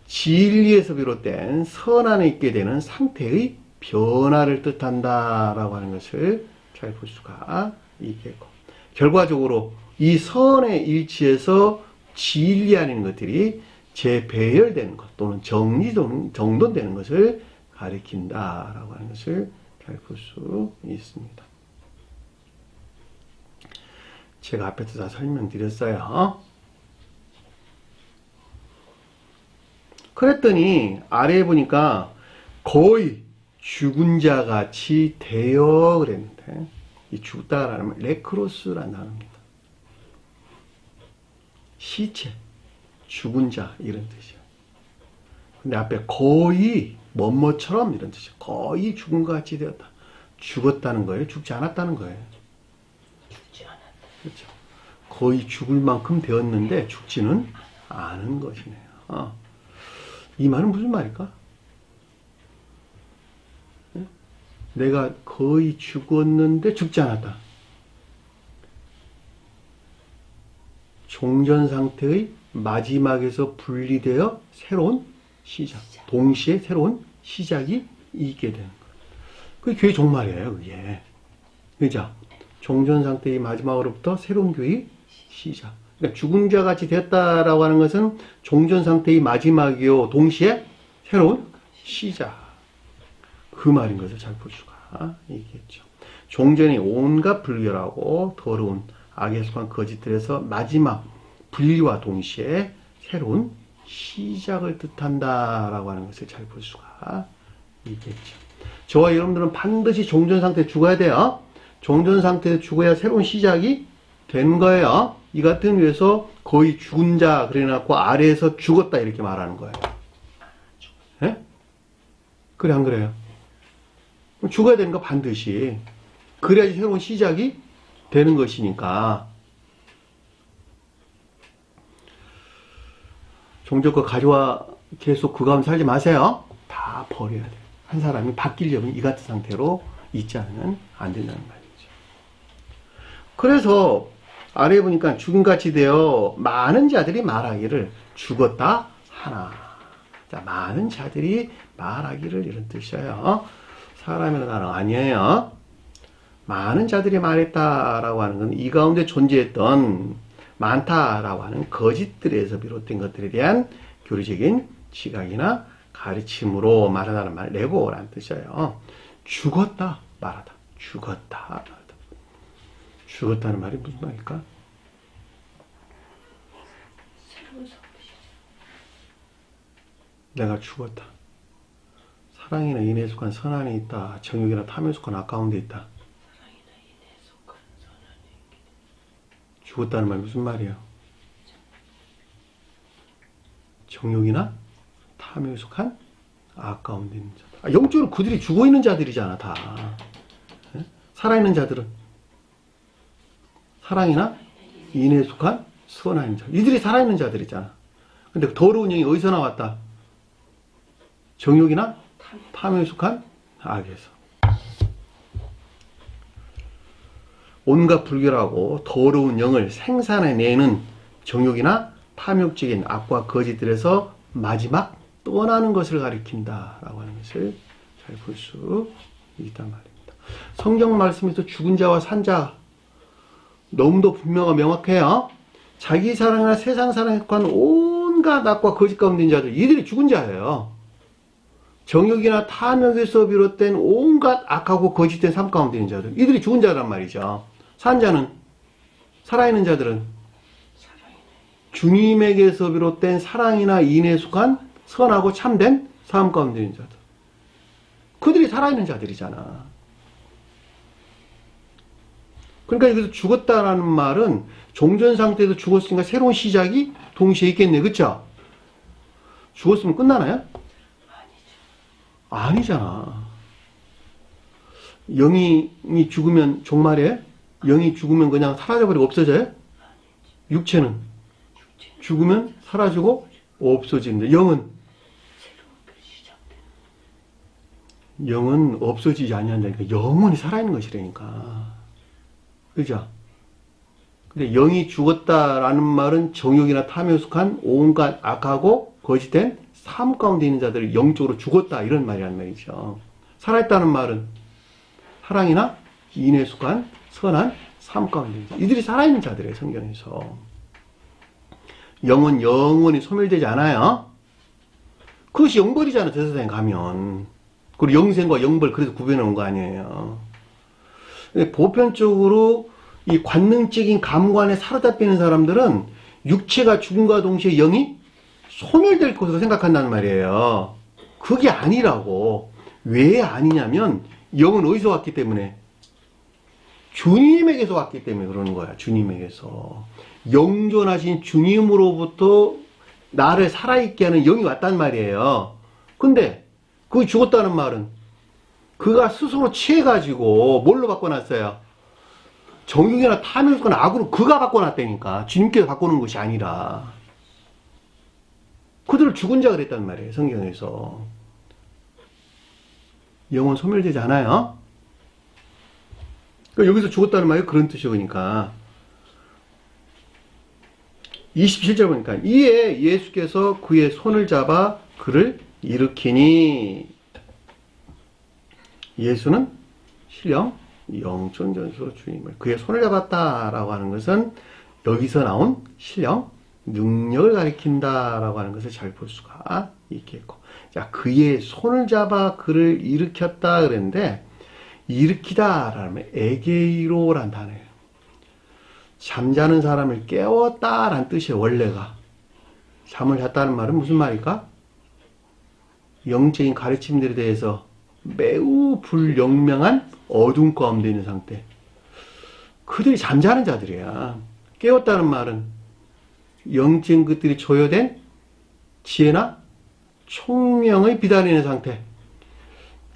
진리에서 비롯된 선 안에 있게 되는 상태의 변화를 뜻한다라고 하는 것을 잘 볼 수가 있겠고, 결과적으로 이 선의 일치에서 진리 아닌 것들이 재배열되는 것 또는 정돈되는 것을 가리킨다라고 하는 것을 잘 볼 수 있습니다. 제가 앞에서 다 설명드렸어요. 그랬더니 아래에 보니까 거의 죽은 자 같이 되어 그랬는데, 이 죽다라는 말 레크로스라는 단어입니다. 시체, 죽은 자 이런 뜻이에요. 근데 앞에 거의 뭐뭐처럼 이런 뜻이에요. 거의 죽은 것 같이 되었다. 죽었다는 거예요? 죽지 않았다는 거예요? 죽지 않았다. 그렇죠. 거의 죽을 만큼 되었는데 죽지는 않은 것이네요. 이 말은 무슨 말일까? 내가 거의 죽었는데 죽지 않았다. 종전 상태의 마지막에서 분리되어 새로운 시작. 동시에 새로운 시작이 있게 되는 거예요. 그게 교회 종말이에요, 그게. 그죠? 종전 상태의 마지막으로부터 새로운 교회의 시작. 그러니까 죽은 자 같이 되었다라고 하는 것은 종전 상태의 마지막이요, 동시에 새로운 시작. 그 말인 것을 잘 볼 수가 있겠죠. 종전이 온갖 불결하고 더러운 악에 속한 거짓들에서 마지막 분리와 동시에 새로운 시작을 뜻한다라고 하는 것을 잘 볼 수가 있겠죠. 저와 여러분들은 반드시 종전 상태에 죽어야 돼요. 종전 상태에 죽어야 새로운 시작이 되는 거예요. 이 같은 위에서 거의 죽은 자 그래놓고 아래에서 죽었다 이렇게 말하는 거예요. 예? 그래 안 그래요? 죽어야 되는 거 반드시. 그래야지 새로운 시작이 되는 것이니까. 종적 거 가져와 계속 그 가운데 살지 마세요. 다 버려야 돼요. 한 사람이 바뀌려면 이 같은 상태로 있지 않으면 안 된다는 말이죠. 그래서 아래에 보니까 죽음같이 되어 많은 자들이 말하기를 죽었다 하나. 자, 많은 자들이 말하기를 이런 뜻이에요. 사람이나 나는 아니에요. 많은 자들이 말했다라고 하는 건 이 가운데 존재했던 많다라고 하는 거짓들에서 비롯된 것들에 대한 교리적인 지각이나 가르침으로 말하다는 말, 레고라는 뜻이에요. 죽었다 말하다. 죽었다 말하다. 죽었다는 말이 무슨 말일까? 내가 죽었다. 사랑이나 인애에 속한 선 안에 있다. 정욕이나 탐에 속한 아까운 데 있다. 사랑이나 인애에 속한 선 안에 죽었다는 말 무슨 말이에요? 정욕이나 탐욕에 속한 악 가운데 있는 자들. 영적으로 그들이 죽어 있는 자들이잖아, 다. 예? 살아있는 자들은 사랑이나 인애에 속한 선한 자. 이들이 살아있는 자들이잖아. 근데 더러운 영이 어디서 나왔다? 정욕이나 탐욕에 속한 악에서. 온갖 불결하고 더러운 영을 생산해내는 정욕이나 탐욕적인 악과 거짓들에서 마지막 떠나는 것을 가리킨다라고 하는 것을 잘 볼 수 있단 말입니다. 성경 말씀에서 죽은 자와 산 자 너무도 분명하고 명확해요. 자기 사랑이나 세상 사랑에 속한 온갖 악과 거짓 가운데 있는 자들, 이들이 죽은 자예요. 정욕이나 탐욕에서 비롯된 온갖 악하고 거짓된 삶 가운데 있는 자들, 이들이 죽은 자란 말이죠. 산 자는, 살아있는 자들은 주님에게서 비롯된 사랑이나 인애에 속한 선하고 참된 삶 가운데 있는 자들. 그들이 살아있는 자들이잖아. 그러니까 여기서 죽었다라는 말은 종전 상태에서 죽었으니까 새로운 시작이 동시에 있겠네. 그쵸? 죽었으면 끝나나요? 아니잖아. 영이 죽으면 종말이에요? 영이 죽으면 그냥 사라져버리고 없어져요? 육체는 죽으면 사라지고 없어지는데 영은 없어지지 아니한다니까. 영원히 살아있는 것이라니까. 그죠? 근데 영이 죽었다라는 말은 정욕이나 탐욕에 속한 온갖 악하고 거짓된 삶 가운데 있는 자들이 영적으로 죽었다 이런 말이란 말이죠. 살아있다는 말은 사랑이나 인애에 속한 선한 삶 가운데 있는 자. 이들이 살아있는 자들이에요. 성경에서. 영은 영원히 소멸되지 않아요. 그것이 영벌이잖아. 저 세상에 가면. 그리고 영생과 영벌 그래서 구별해 놓은 거 아니에요. 보편적으로 이 관능적인 감관에 사로잡히는 사람들은 육체가 죽음과 동시에 영이 소멸될 것으로 생각한다는 말이에요. 그게 아니라고. 왜 아니냐면 영은 어디서 왔기 때문에? 주님에게서 왔기 때문에 그러는 거야. 주님에게서. 영존하신 주님으로부터 나를 살아있게 하는 영이 왔단 말이에요. 근데 그게 죽었다는 말은 그가 스스로 취해가지고 뭘로 바꿔놨어요? 정욕이나 탐욕이나 악으로 그가 바꿔놨다니까. 주님께서 바꾸는 것이 아니라. 그들을 죽은 자 그랬단 말이에요. 성경에서. 영은 소멸되지 않아요. 그러니까 여기서 죽었다는 말이 그런 뜻이요. 그러니까 27절 보니까 이에 예수께서 그의 손을 잡아 그를 일으키니. 예수는 신령 영존전수 주님을 그의 손을 잡았다라고 하는 것은 여기서 나온 신령 능력을 가리킨다라고 하는 것을 잘 볼 수가 있겠고, 자, 그의 손을 잡아 그를 일으켰다 그랬는데, 일으키다라는 에게이로란 단어예요. 잠자는 사람을 깨웠다라는 뜻이에요. 원래가 잠을 잤다는 말은 무슨 말일까? 영적인 가르침들에 대해서 매우 불영명한 어둠 가운데 있는 상태. 그들이 잠자는 자들이야. 깨웠다는 말은 영적인 것들이 조여된 지혜나 총명의 비단이는 상태.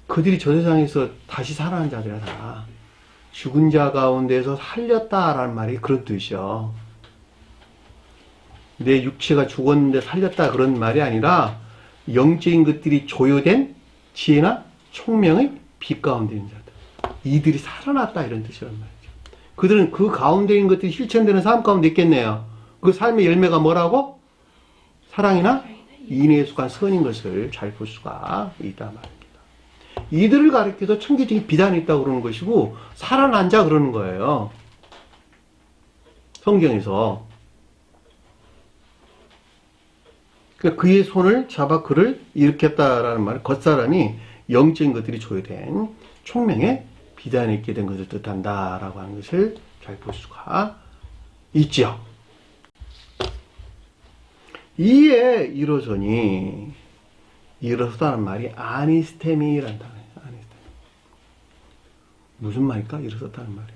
그들이 저 세상에서 다시 살아난 자들이야. 다 죽은 자 가운데서 살렸다라는 말이 그런 뜻이요. 내 육체가 죽었는데 살렸다 그런 말이 아니라 영적인 것들이 조여된 지혜나 총명의 빛 가운데 있는 자들. 이들이 살아났다 이런 뜻이란 말이죠. 그들은 그 가운데 있는 것들이 실천되는 삶 가운데 있겠네요. 그 삶의 열매가 뭐라고? 사랑이나 인애에 속한 선인 것을 잘 볼 수가 있단 말입니다. 이들을 가리켜서 천기적인 비단이 있다고 그러는 것이고 살아난 자 그러는 거예요. 성경에서. 그러니까 그의 손을 잡아 그를 일으켰다라는 말은 겉사람이 영적인 것들이 조여된 총명의 비단에 있게 된 것을 뜻한다라고 하는 것을 잘 볼 수가 있죠. 이에 일어서니, 일어서다는 말이 아니스테미라는 단어예요. 아니스테미. 무슨 말일까? 일어섰다는 말이.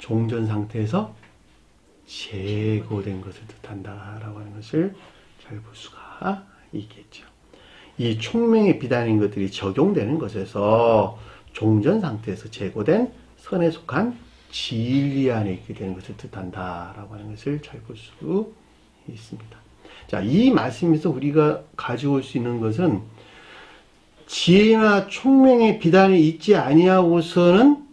종전 상태에서 제거된 것을 뜻한다라고 하는 것을 잘 볼 수가 있겠죠. 이 총명의 비단인 것들이 적용되는 것에서 종전 상태에서 제거된 선에 속한 진리 안에 있게 되는 것을 뜻한다라고 하는 것을 잘 볼 수 있습니다. 자, 이 말씀에서 우리가 가져올 수 있는 것은 지혜나 총명의 비단이 있지 아니하고서는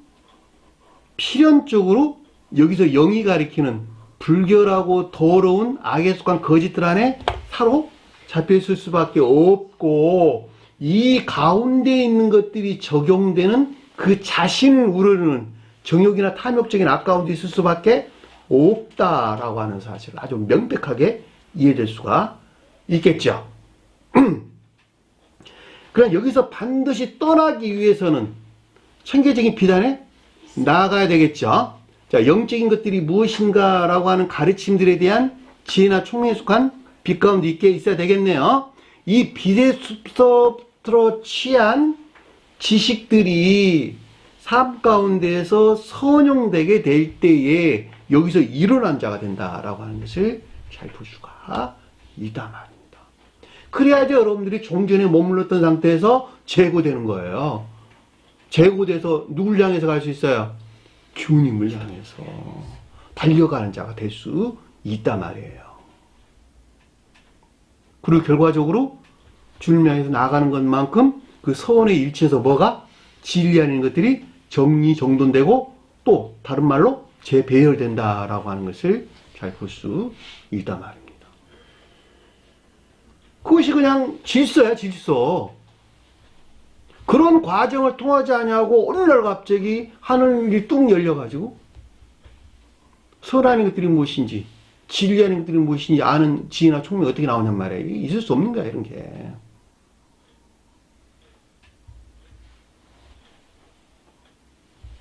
필연적으로 여기서 영이 가리키는 불결하고 더러운 악에 속한 거짓들 안에 사로잡혀있을 수밖에 없고, 이 가운데 있는 것들이 적용되는 그 자신을 우러르는 정욕이나 탐욕적인 악 가운데 있을 수밖에 없다라고 하는 사실을 아주 명백하게 이해될 수가 있겠죠. 그럼 여기서 반드시 떠나기 위해서는 천계적인 비단에 나아가야 되겠죠. 자, 영적인 것들이 무엇인가라고 하는 가르침들에 대한 지혜나 총명에 속한 빛 가운데 있게 있어야 되겠네요. 이 빛의 숲으로 취한 지식들이 삶 가운데에서 선용되게 될 때에 여기서 일어난 자가 된다라고 하는 것을 잘 볼 수가 있단 말입니다. 그래야지 여러분들이 종전에 머물렀던 상태에서 제고되는 거예요. 제고돼서 누굴 향해서 갈 수 있어요? 주님을 향해서 달려가는 자가 될 수 있단 말이에요. 그리고 결과적으로 주님을 향해서 나가는 것만큼 그 선의 일치에서 뭐가? 진리 아닌 것들이 정리정돈되고 또 다른 말로 재배열된다라고 하는 것을 잘 볼 수 있단 말입니다. 그것이 그냥 질서야, 질서. 그런 과정을 통하지 않냐고 어느 날 갑자기 하늘이 뚝 열려가지고 선하는 것들이 무엇인지 진리하는 것들이 무엇인지 아는 지혜나 총명이 어떻게 나오냔 말이에요. 있을 수 없는 거야, 이런 게.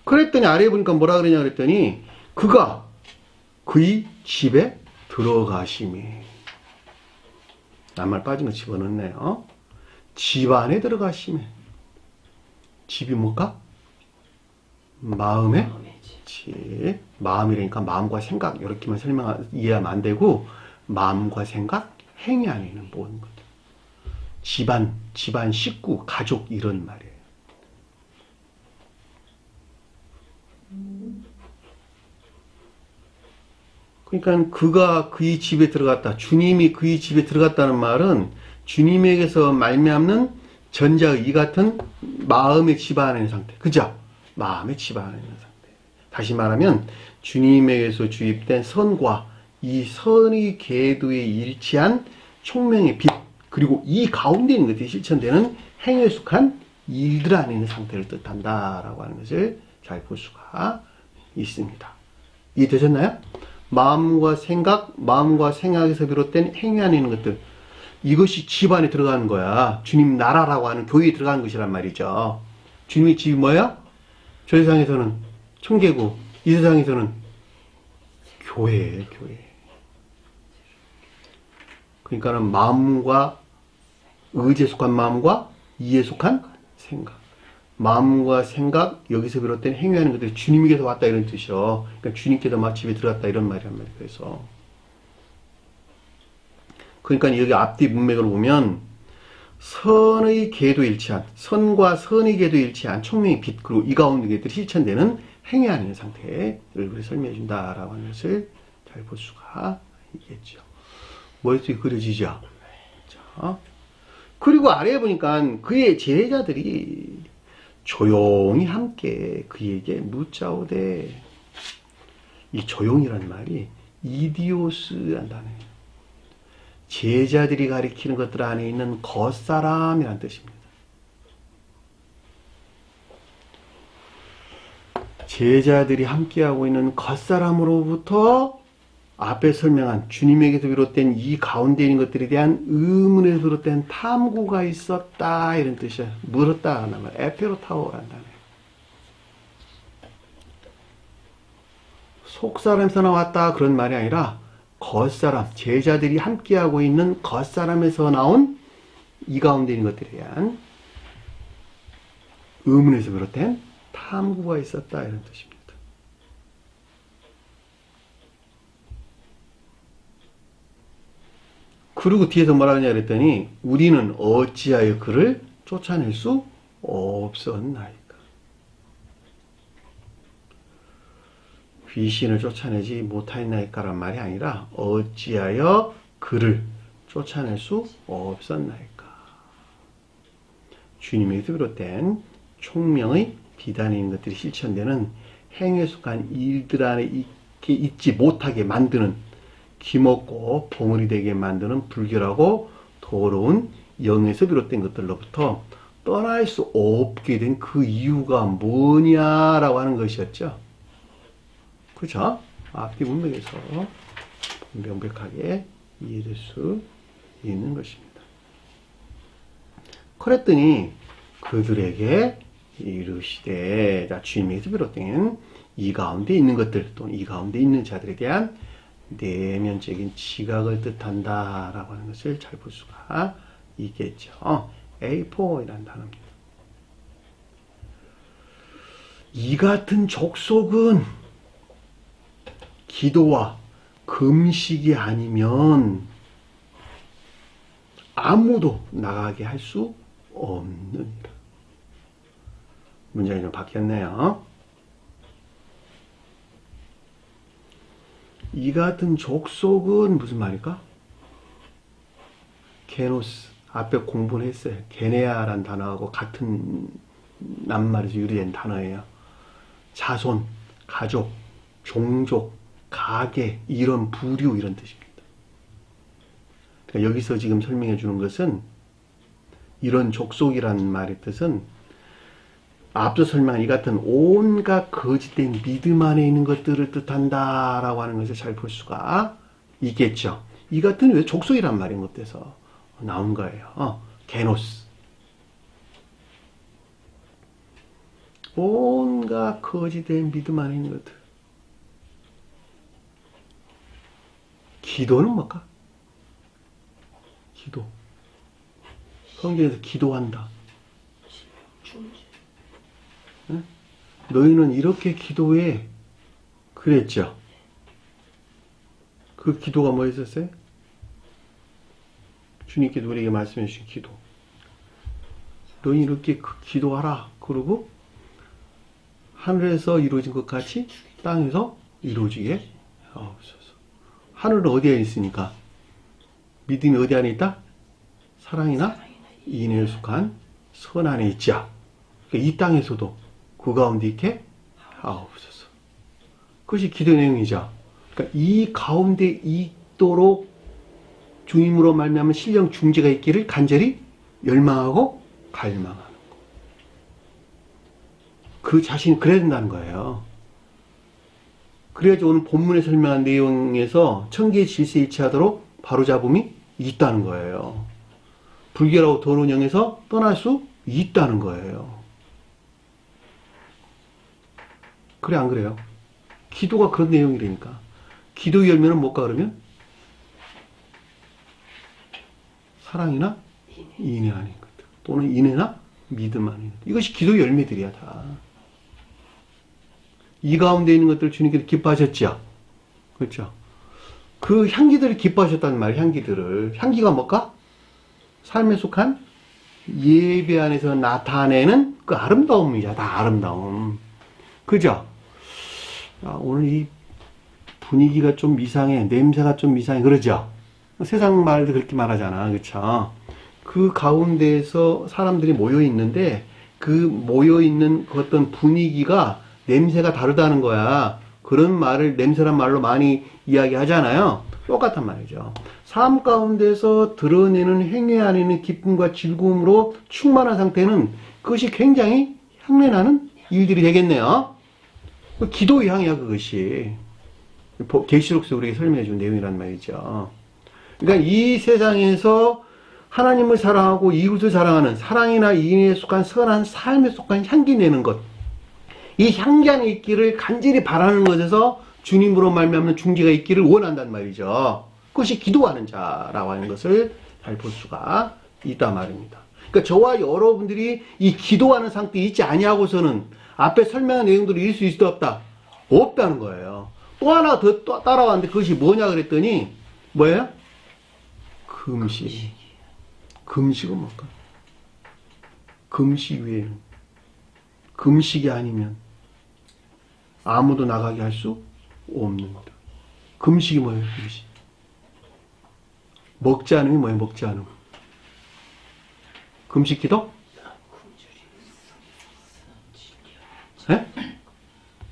그랬더니 아래에 보니까 뭐라 그러냐 그랬더니 그가 그의 집에 들어가심이. 낱말 빠진 거 집어넣네요. 집 안에 들어가심이. 집이 뭘까? 마음의 집. 마음이라니까 마음과 생각 이렇게만 이해하면 안 되고 마음과 생각, 행위 안에 있는 모든 것들. 집안 식구, 가족 이런 말이에요. 그러니까 그가 그의 집에 들어갔다. 주님이 그의 집에 들어갔다는 말은 주님에게서 말미암는 전자의 이 같은 마음의 집 안에 있는 상태. 그죠? 마음의 집 안에 있는 상태. 다시 말하면 주님에게서 주입된 선과 이 선의 궤도에 일치한 총명의 빛, 그리고 이 가운데 있는 것들이 실천되는 행위에 속한 일들 안에 있는 상태를 뜻한다라고 하는 것을 잘 볼 수가 있습니다. 이해되셨나요? 마음과 생각에서 비롯된 행위 안에 있는 것들, 이것이 집 안에 들어가는 거야. 주님 나라라고 하는 교회에 들어가는 것이란 말이죠. 주님의 집이 뭐야? 저 세상에서는 천계고 이 세상에서는 교회예요, 교회. 그러니까는 마음과 의지에 속한 마음과 이에 속한 생각. 마음과 생각, 여기서 비롯된 행위하는 것들이 주님께서 왔다 이런 뜻이요. 그러니까 주님께서 막 집에 들어갔다 이런 말이란 말이에요. 그래서. 그러니까 여기 앞뒤 문맥으로 보면 선의 궤도에 일치한, 선과 선의 궤도에 일치한 총명의 빛, 그리고 이 가운데 것들이 실천되는 행위하는 상태를 설명해 준다라고 하는 것을 잘 볼 수가 있겠죠. 머릿속에 그려지죠. 자, 그리고 아래에 보니까 그의 제자들이 조용히 함께 그에게 묻자오되, 이 조용이란 말이 이디오스란 단어예요. 제자들이 가리키는 것들 안에 있는 겉사람이란 뜻입니다. 제자들이 함께하고 있는 겉사람으로부터 앞에 설명한 주님에게서 비롯된 이 가운데 있는 것들에 대한 의문에서 비롯된 탐구가 있었다 이런 뜻이에요. 물었다 하는 말, 에페로타오라는 단어예요. 속사람에서 나왔다 그런 말이 아니라 겉사람, 제자들이 함께하고 있는 겉사람에서 나온 이 가운데 있는 것들에 대한 의문에서 비롯된 탐구가 있었다 이런 뜻입니다. 그리고 뒤에서 뭐라 하냐 그랬더니 우리는 어찌하여 그를 쫓아낼 수 없었나이까. 귀신을 쫓아내지 못하였나이까란 말이 아니라 어찌하여 그를 쫓아낼 수 없었나이까. 주님에게서 비롯된 총명의 비단에 있는 것들이 실천되는 행위에 속한 일들 안에 있지 못하게 만드는 귀먹고 봉우리 되게 만드는 불결하고 더러운 영에서 비롯된 것들로부터 떠날 수 없게 된 그 이유가 뭐냐라고 하는 것이었죠. 그렇죠? 앞뒤 문맥에서 명백하게 이해될 수 있는 것입니다. 그랬더니 그들에게 이르시되, 자, 주님에게서 비롯된 이 가운데 있는 것들 또는 이 가운데 있는 자들에 대한 내면적인 지각을 뜻한다 라고 하는 것을 잘 볼 수가 있겠죠. A4이라는 단어입니다. 이 같은 족속은 기도와 금식이 아니면 아무도 나가게 할 수 없느니라. 문장이 좀 바뀌었네요. 이 같은 족속은 무슨 말일까? 게노스. 앞에 공부를 했어요. 게네아라는 단어하고 같은 낱말에서 유래된 단어예요. 자손, 가족, 종족, 가계, 이런 부류 이런 뜻입니다. 그러니까 여기서 지금 설명해 주는 것은 이런 족속이라는 말의 뜻은 앞서 설명한 이 같은 온갖 거짓된 믿음 안에 있는 것들을 뜻한다라고 하는 것을 잘 볼 수가 있겠죠. 이 같은 왜 족속이란 말인 것에서 나온 거예요. 게노스. 온갖 거짓된 믿음 안에 있는 것들. 기도는 뭘까? 기도. 성경에서 기도한다. 응? 너희는 이렇게 기도해. 그랬죠. 그 기도가 뭐였었어요? 주님께서 우리에게 말씀해 주신 기도. 너희 이렇게 기도하라. 그러고 하늘에서 이루어진 것 같이 땅에서 이루어지게 하옵소서. 하늘은 어디에 있으니까? 믿음이 어디 안에 있다? 사랑이나 인애에 속한 선 안에 있자. 그러니까 이 땅에서도 그 가운데 있게 하옵소서. 그것이 기도 내용이죠. 그러니까 이 가운데 있도록 주님으로 말미암은 신령 중재가 있기를 간절히 열망하고 갈망하는 것. 그 자신이 그래야 된다는 거예요. 그래야지 오늘 본문에 설명한 내용에서 천계의 질서에 일치하도록 바로잡음이 있다는 거예요. 불결하고 더러운 영에서 떠날 수 있다는 거예요. 그래 안 그래요? 기도가 그런 내용이라니까. 기도 열매는 뭘까 그러면? 사랑이나 인애 아닌 것들 또는 인애나 믿음 아닌 것들. 이것이 기도 열매들이야 다. 이 가운데 있는 것들 주님께서 기뻐하셨죠. 그렇죠. 그 향기들을 기뻐하셨다는 말이에요. 향기들을. 향기가 뭘까? 삶에 속한 예배 안에서 나타내는 그 아름다움이죠. 다 아름다움. 그죠? 오늘 이 분위기가 좀 이상해. 냄새가 좀 이상해. 그러죠? 세상 말도 그렇게 말하잖아. 그쵸? 그 가운데에서 사람들이 모여 있는데 그 모여 있는 그 어떤 분위기가 냄새가 다르다는 거야. 그런 말을 냄새란 말로 많이 이야기하잖아요. 똑같단 말이죠. 삶 가운데서 드러내는 행위 안에는 기쁨과 즐거움으로 충만한 상태는 그것이 굉장히 향내나는 일들이 되겠네요. 기도의 향이야 그것이. 계시록에서 우리에게 설명해 준 내용이란 말이죠. 그러니까 이 세상에서 하나님을 사랑하고 이웃을 사랑하는 사랑이나 인애에 속한 선한 삶에 속한 향기 내는 것. 이 향기 안에 있기를 간절히 바라는 것에서 주님으로 말미암는 중재가 있기를 원한단 말이죠. 그것이 기도하는 자라고 하는 것을 잘 볼 수가 있단 말입니다. 그러니까 저와 여러분들이 이 기도하는 상태에 있지 아니하고서는 앞에 설명한 내용들을 이룰 수 있을 수 없다. 없다는 거예요. 또 하나 더 따라왔는데 그것이 뭐냐 그랬더니 뭐예요? 금식. 금식은 뭘까? 금식 외에는. 금식이 아니면 아무도 나가게 할 수 없는 거다. 금식이 뭐예요? 금식. 먹지 않음이 뭐예요? 먹지 않음. 금식 기도? 예?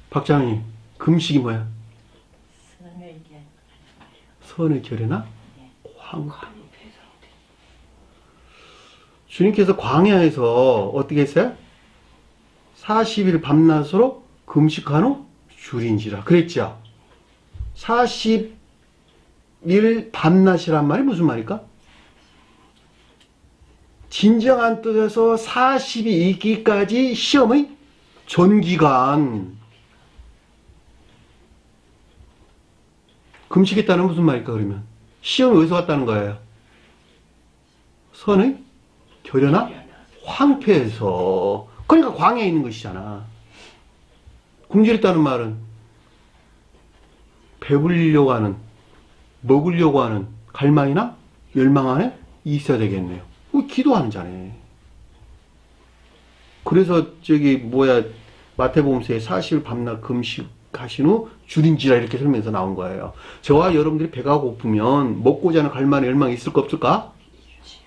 박장님, 금식이 뭐야? 선을 결해나 황폐. 주님께서 광야에서 어떻게 했어요? 40일 밤낮으로 금식한 후 줄인지라 그랬죠. 40일 밤낮이란 말이 무슨 말일까? 진정한 뜻에서 40이 있기까지 시험의 전기간. 금식했다는 무슨 말일까 그러면? 시험이 어디서 왔다는 거예요? 선의 결여나 황폐에서. 그러니까 광야에 있는 것이잖아. 굶주렸다는 말은 배불리려고 하는, 먹으려고 하는 갈망이나 열망 안에 있어야 되겠네요. 기도하는 자네. 그래서 마태복음서에 40일 밤낮 금식하신 후 줄인지라 이렇게 설명해서 나온 거예요. 저와 여러분들이 배가 고프면 먹고자 하는 갈망이나 열망이 있을까 없을까?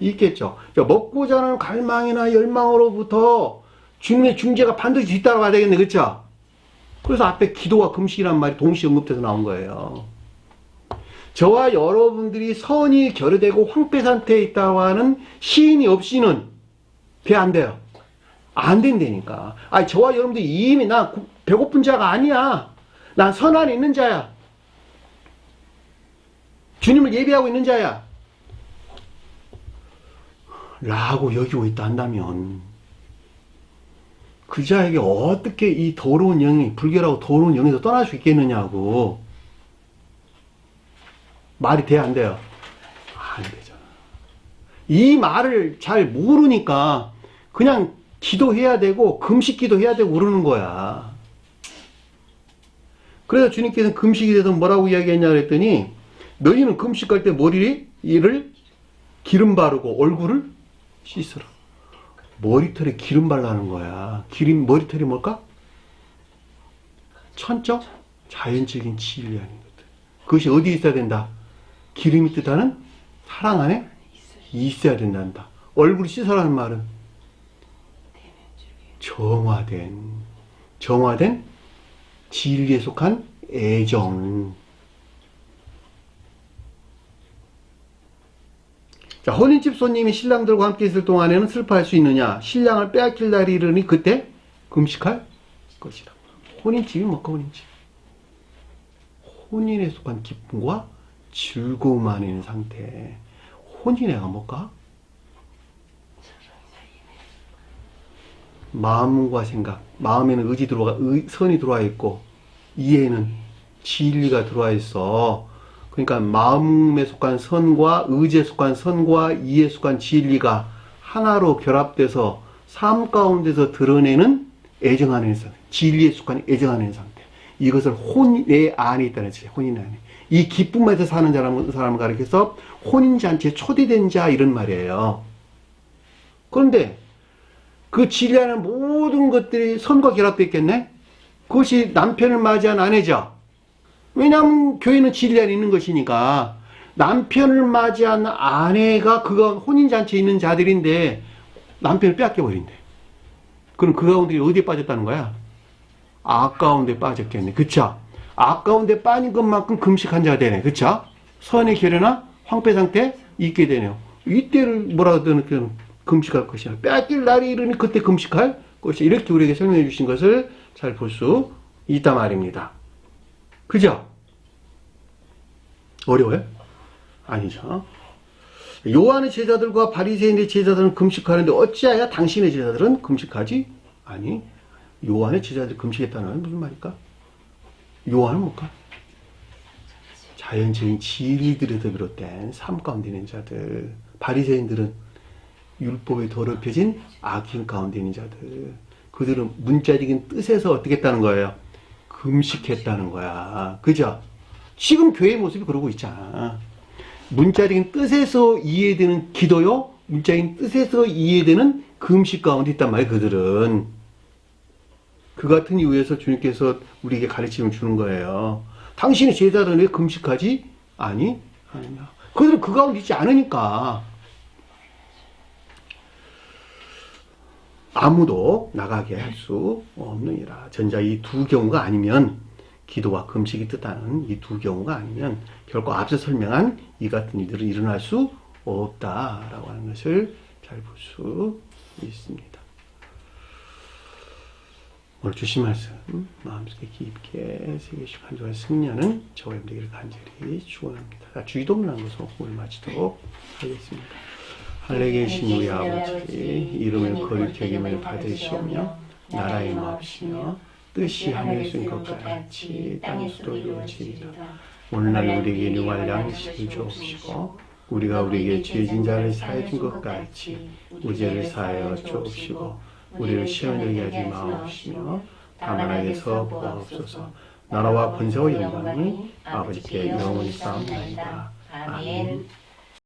있겠죠. 그러니까 먹고자 하는 갈망이나 열망으로부터 주님의 중재가 반드시 뒤따라와야 되겠네. 그렇죠? 그래서 앞에 기도와 금식이란 말이 동시에 언급돼서 나온 거예요. 저와 여러분들이 선이 결여되고 황폐 상태에 있다고 하는 시인이 없이는 안 돼요. 안 된다니까. 저와 여러분들이 이미 나 배고픈 자가 아니야. 난 선 안에 있는 자야. 주님을 예배하고 있는 자야. 라고 여기고 있다 한다면 그 자에게 어떻게 이 더러운 영이, 불결하고 더러운 영에서 떠날 수 있겠느냐고. 말이 돼, 안 돼요? 안 되잖아. 이 말을 잘 모르니까 그냥 기도해야 되고 금식 기도해야 되고 그러는 거야. 그래서 주님께서는 금식에 대해서 뭐라고 이야기했냐 그랬더니 너희는 금식할 때 머리를 기름 바르고 얼굴을 씻으라. 머리털에 기름 발라는 거야. 머리털이 뭘까? 천적, 자연적인 진리 아닌 것들. 그것이 어디에 있어야 된다? 기름이 뜻하는 사랑 안에 있어야 된단다. 얼굴 씻으라는 말은 정화된 진리에 속한 애정. 자, 혼인집 손님이 신랑들과 함께 있을 동안에는 슬퍼할 수 있느냐? 신랑을 빼앗길 날이 이르니 그때 금식할 것이다. 혼인집이 뭘까? 혼인집. 혼인에 속한 기쁨과 즐거움 안에 있는 상태. 혼인애가 뭘까? 마음과 생각, 마음에는 선이 들어와 있고 이해에는 진리가 들어와 있어. 그러니까 마음에 속한 선과 의지에 속한 선과 이해에 속한 진리가 하나로 결합돼서 삶 가운데서 드러내는 애정 안에 있는 상태. 진리에 속한 애정 안에 있는 상태. 이것을 혼의 안에 있다는 뜻이에요. 혼인 안에. 이 기쁨에서 사는 사람을 가리켜서 혼인잔치에 초대된 자 이런 말이에요. 그런데 그 진리 안에 모든 것들이 선과 결합되어 있겠네? 그것이 남편을 맞이한 아내죠. 왜냐하면 교회는 진리 안에 있는 것이니까 남편을 맞이한 아내가 그가 혼인잔치에 있는 자들인데 남편을 빼앗겨버린대. 그럼 그 가운데 어디에 빠졌다는 거야? 악 가운데 빠졌겠네. 그쵸? 악 가운데 빠진 것만큼 금식한 자가 되네. 그쵸? 선의 결여나 황폐 상태에 있게 되네요. 이때를 뭐라고 하든 금식할 것이야. 빼앗길 날이 이르니 그때 금식할 것이야. 이렇게 우리에게 설명해 주신 것을 잘 볼 수 있단 말입니다. 그죠? 어려워요? 아니죠. 요한의 제자들과 바리새인의 제자들은 금식하는데 어찌하여 당신의 제자들은 금식하지? 아니, 요한의 제자들이 금식했다는 건 무슨 말일까? 요한은 뭘까? 자연적인 진리들에서 비롯된 삶 가운데 있는 자들. 바리새인들은 율법에 더럽혀진 악행 가운데 있는 자들. 그들은 문자적인 뜻에서 어떻게 했다는 거예요? 금식했다는 거야. 그죠? 지금 교회의 모습이 그러고 있잖아. 문자적인 뜻에서 이해되는 기도요, 문자적인 뜻에서 이해되는 금식 가운데 있단 말이에요, 그들은. 그 같은 이유에서 주님께서 우리에게 가르침을 주는 거예요. 당신의 제자들은 왜 금식하지 아니하느냐. 그들은 그 가운데 있지 않으니까. 아무도 나가게 할 수 없느니라. 전자 이 두 경우가 아니면, 기도와 금식이 뜻하는 이 두 경우가 아니면 결코 앞서 설명한 이 같은 일들은 일어날 수 없다라고 하는 것을 잘 볼 수 있습니다. 오늘 주신 말씀 마음속에 깊게 새기시고 한 주간 승리하는 저와 여러분들에게 간절히 축원합니다. 자, 주기도문 한 것으로 오늘 마치도록 하겠습니다. 하늘에 계신 우리 아버지, 이름을 거룩히 여김을 받으시오며 나라의 마옵시며 뜻이 하늘에서 것 같이 땅에서도 이루어지리라. 오늘날 우리에게 일용할 양식을 주옵시고 우리가 우리에게 죄진 자를 사해 준 것 같이 우리 죄를 사하여 주옵시고 우리를 시험에 들게 하지 마옵시며 다만 악에서 구하옵소서. 나라와 권세와 영광이 아버지께 영원히 쌓옵나이다. 아멘.